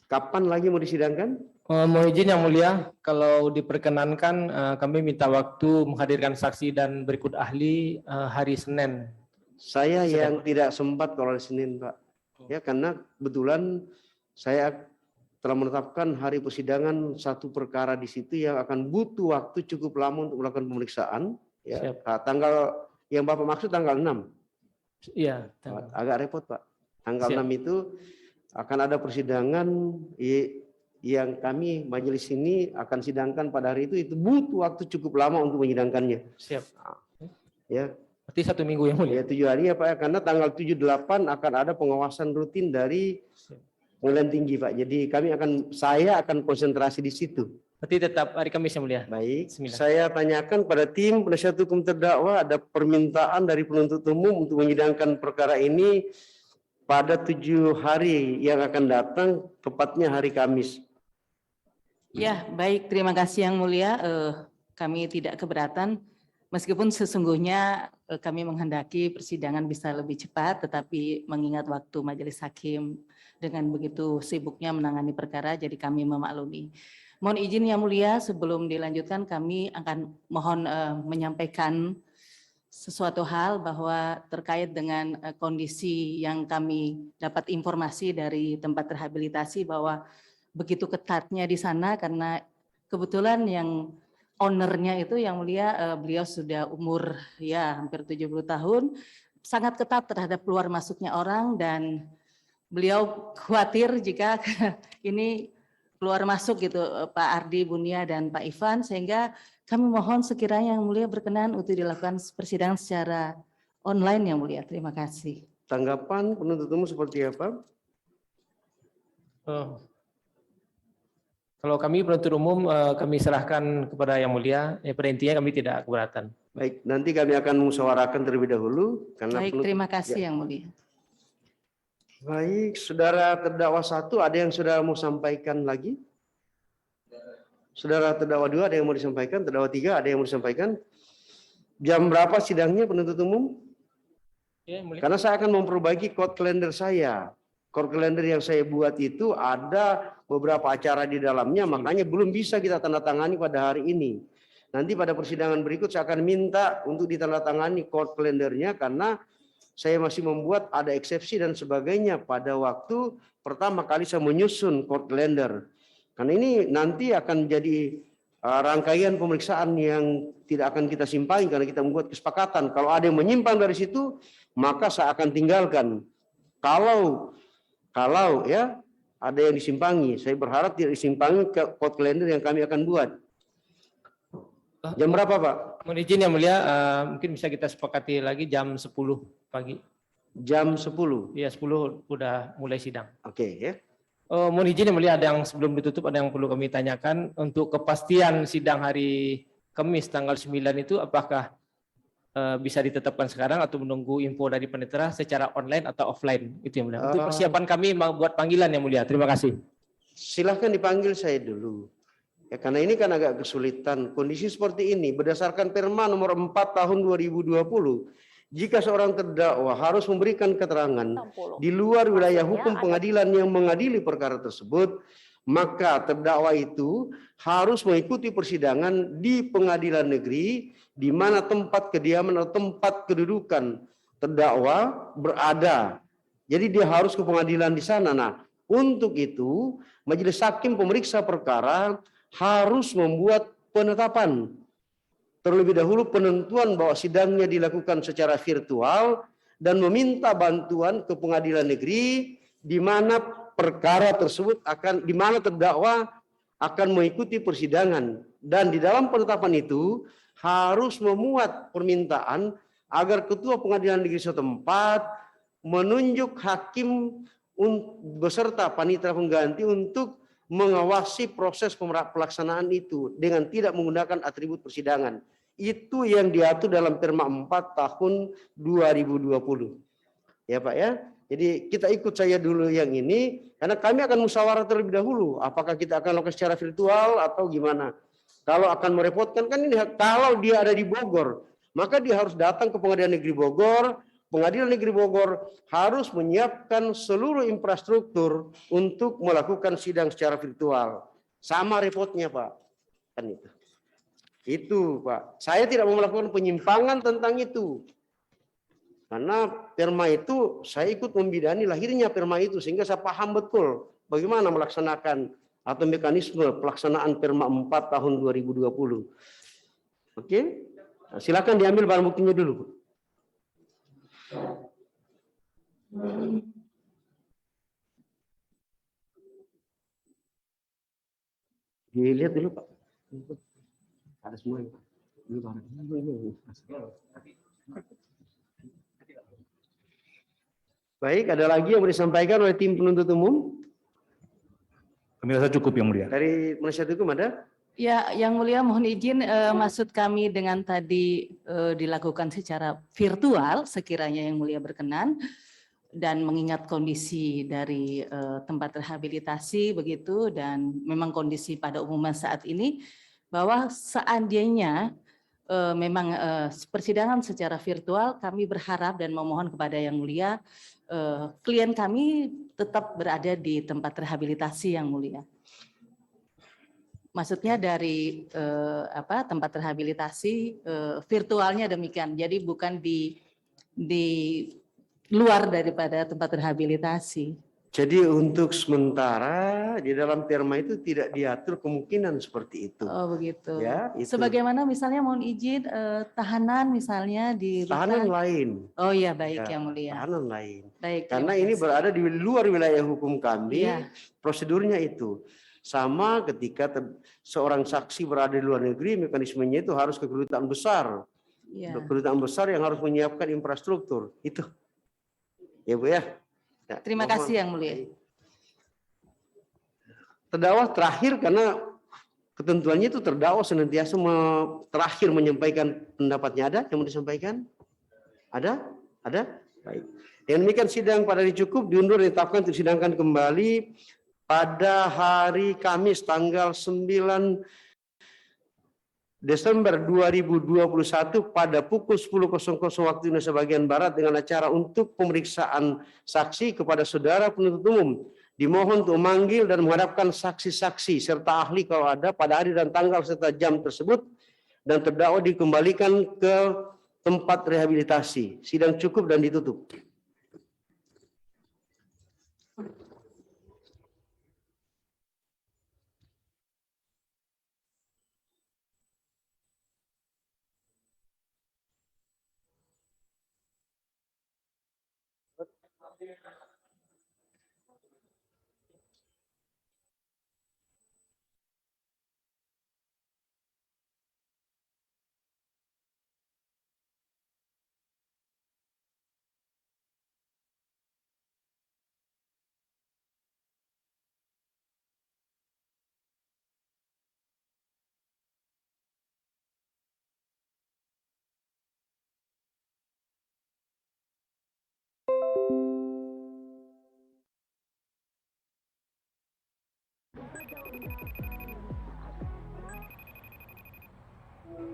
Kapan lagi mau disidangkan? Mohon izin Yang Mulia, kalau diperkenankan kami minta waktu menghadirkan saksi dan berikut ahli hari Senin. Saya yang tidak sempat kalau hari Senin, Pak. Ya, karena kebetulan saya telah menetapkan hari persidangan satu perkara di situ yang akan butuh waktu cukup lama untuk melakukan pemeriksaan. Ya. Siap. Nah, tanggal yang Bapak maksud tanggal 6. Iya. Agak repot, Pak. Tanggal Siap. 6 itu akan ada persidangan yang kami majelis ini akan sidangkan pada hari itu butuh waktu cukup lama untuk menyidangkannya. Siap. Ya. Berarti 1 minggu Yang Mulia. Ya 7 hari ya Pak, karena tanggal 7-8 akan ada pengawasan rutin dari pengadilan tinggi Pak. Jadi saya akan konsentrasi di situ. Berarti tetap hari Kamis Yang Mulia. Baik, Bismillah. saya tanyakan pada tim penasihat hukum terdakwa ada permintaan dari penuntut umum untuk menyidangkan perkara ini pada 7 hari yang akan datang, tepatnya hari Kamis. Ya baik. Terima kasih Yang Mulia. Kami tidak keberatan. Meskipun sesungguhnya kami menghendaki persidangan bisa lebih cepat, tetapi mengingat waktu majelis hakim dengan begitu sibuknya menangani perkara, jadi kami memaklumi. Mohon izin Yang Mulia, sebelum dilanjutkan kami akan mohon menyampaikan sesuatu hal bahwa terkait dengan kondisi yang kami dapat informasi dari tempat rehabilitasi bahwa begitu ketatnya di sana karena kebetulan yang ownernya itu Yang Mulia beliau sudah umur ya hampir 70 tahun, sangat ketat terhadap keluar masuknya orang dan beliau khawatir jika ini keluar masuk gitu Pak Ardi, Bunia dan Pak Ivan, sehingga kami mohon sekiranya Yang Mulia berkenan untuk dilakukan persidangan secara online Yang Mulia. Terima kasih. Tanggapan penuntut umum seperti apa? Kalau kami penuntut umum kami serahkan kepada Yang Mulia. Pada intinya kami tidak keberatan. Baik, nanti kami akan musyawarahkan terlebih dahulu. Baik, terima kasih Yang Mulia. Baik, saudara terdakwa 1 ada yang sudah mau sampaikan lagi? Saudara terdakwa 2 ada yang mau disampaikan? Terdakwa 3 ada yang mau disampaikan? Jam berapa sidangnya penuntut umum? Ya, Yang Mulia. Karena saya akan memperbaiki code kalender saya. Code kalender yang saya buat itu ada beberapa acara di dalamnya, makanya belum bisa kita tanda tangani pada hari ini. Nanti pada persidangan berikut saya akan minta untuk ditandatangani code kalendernya karena saya masih membuat ada eksepsi dan sebagainya pada waktu pertama kali saya menyusun code kalender. Karena ini nanti akan jadi rangkaian pemeriksaan yang tidak akan kita simpangi karena kita membuat kesepakatan. Kalau ada yang menyimpang dari situ, maka saya akan tinggalkan. Kalau ya ada yang disimpangi, saya berharap tidak disimpangi ke code kalender yang kami akan buat. Jam berapa Pak? Mohon izin Yang Mulia, mungkin bisa kita sepakati lagi jam 10 pagi. Jam 10? Iya 10 udah mulai sidang. Oke ya. Mohon izin Yang Mulia, ada yang sebelum ditutup ada yang perlu kami tanyakan. Untuk kepastian sidang hari Kamis tanggal 9 itu apakah bisa ditetapkan sekarang atau menunggu info dari panitera secara online atau offline? Itu Yang Mulia. Untuk persiapan kami buat panggilan Yang Mulia. Terima kasih. Silahkan dipanggil saya dulu. Ya, karena ini kan agak kesulitan. Kondisi seperti ini berdasarkan Perma nomor 4 tahun 2020, jika seorang terdakwa harus memberikan keterangan di luar wilayah hukum pengadilan yang mengadili perkara tersebut, maka terdakwa itu harus mengikuti persidangan di pengadilan negeri di mana tempat kediaman atau tempat kedudukan terdakwa berada. Jadi dia harus ke pengadilan di sana. Nah, untuk itu majelis hakim pemeriksa perkara harus membuat penetapan. Terlebih dahulu penentuan bahwa sidangnya dilakukan secara virtual dan meminta bantuan ke pengadilan negeri di mana perkara tersebut di mana terdakwa akan mengikuti persidangan, dan di dalam penetapan itu harus memuat permintaan agar ketua pengadilan negeri setempat menunjuk hakim beserta panitera pengganti untuk mengawasi proses pelaksanaan itu dengan tidak menggunakan atribut persidangan. Itu yang diatur dalam Perma 4 tahun 2020. Ya Pak ya. Jadi kita ikut saya dulu yang ini karena kami akan musyawarah terlebih dahulu apakah kita akan lakukan secara virtual atau gimana. Kalau akan merepotkan kan ini kalau dia ada di Bogor, maka dia harus datang ke Pengadilan Negeri Bogor. Pengadilan Negeri Bogor harus menyiapkan seluruh infrastruktur untuk melakukan sidang secara virtual. Sama repotnya Pak. Kan itu. Itu Pak. Saya tidak mau melakukan penyimpangan tentang itu. Karena Perma itu saya ikut membidani lahirnya Perma itu sehingga saya paham betul bagaimana melaksanakan atau mekanisme pelaksanaan Perma 4 tahun 2020. Oke? Nah, silakan diambil barang buktinya dulu. Dilihat dulu Pak. Ada semua ya Pak. Baik, ada lagi yang mau disampaikan oleh tim penuntut umum? Kami rasa cukup yang mulia. Dari penasihat hukum ada? Ya, Yang Mulia mohon izin maksud kami dengan tadi dilakukan secara virtual sekiranya Yang Mulia berkenan dan mengingat kondisi dari tempat rehabilitasi begitu dan memang kondisi pada umumnya saat ini bahwa seandainya memang persidangan secara virtual kami berharap dan memohon kepada Yang Mulia klien kami tetap berada di tempat rehabilitasi Yang Mulia. Maksudnya dari tempat rehabilitasi virtualnya demikian. Jadi bukan di luar daripada tempat rehabilitasi. Jadi untuk sementara di dalam Perma itu tidak diatur kemungkinan seperti itu. Oh begitu. Ya, itu. Sebagaimana misalnya mohon izin tahanan misalnya di Tahanan lain. Oh iya baik Ya, Yang Mulia. Tahanan lain. Baik. Karena terima ini kasih. berada di luar wilayah hukum kami, Iya. prosedurnya itu. Sama ketika seorang saksi berada di luar negeri, mekanismenya itu harus ke kedutaan besar. Iya. Kedutaan besar yang harus menyiapkan infrastruktur. Itu. Ya Bu ya. Ya, Terima mohon. kasih Yang Mulia. Terdakwa terakhir karena ketentuannya itu terdakwa senantiasa terakhir menyampaikan pendapatnya. Ada yang mau disampaikan? Ada? Ada? Baik. Dengan demikian sidang pada hari cukup diundur dan ditetapkan untuk disidangkan kembali pada hari Kamis tanggal 9 Desember 2021 pada pukul 10.00 waktu Indonesia bagian Barat dengan acara untuk pemeriksaan saksi kepada saudara penuntut umum. Dimohon untuk memanggil dan menghadapkan saksi-saksi serta ahli kalau ada pada hari dan tanggal serta jam tersebut dan terdakwa dikembalikan ke tempat rehabilitasi. Sidang cukup dan ditutup.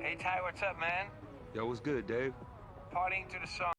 Hey Ty, what's up, man? Yo, what's good, Dave? Partying to the song.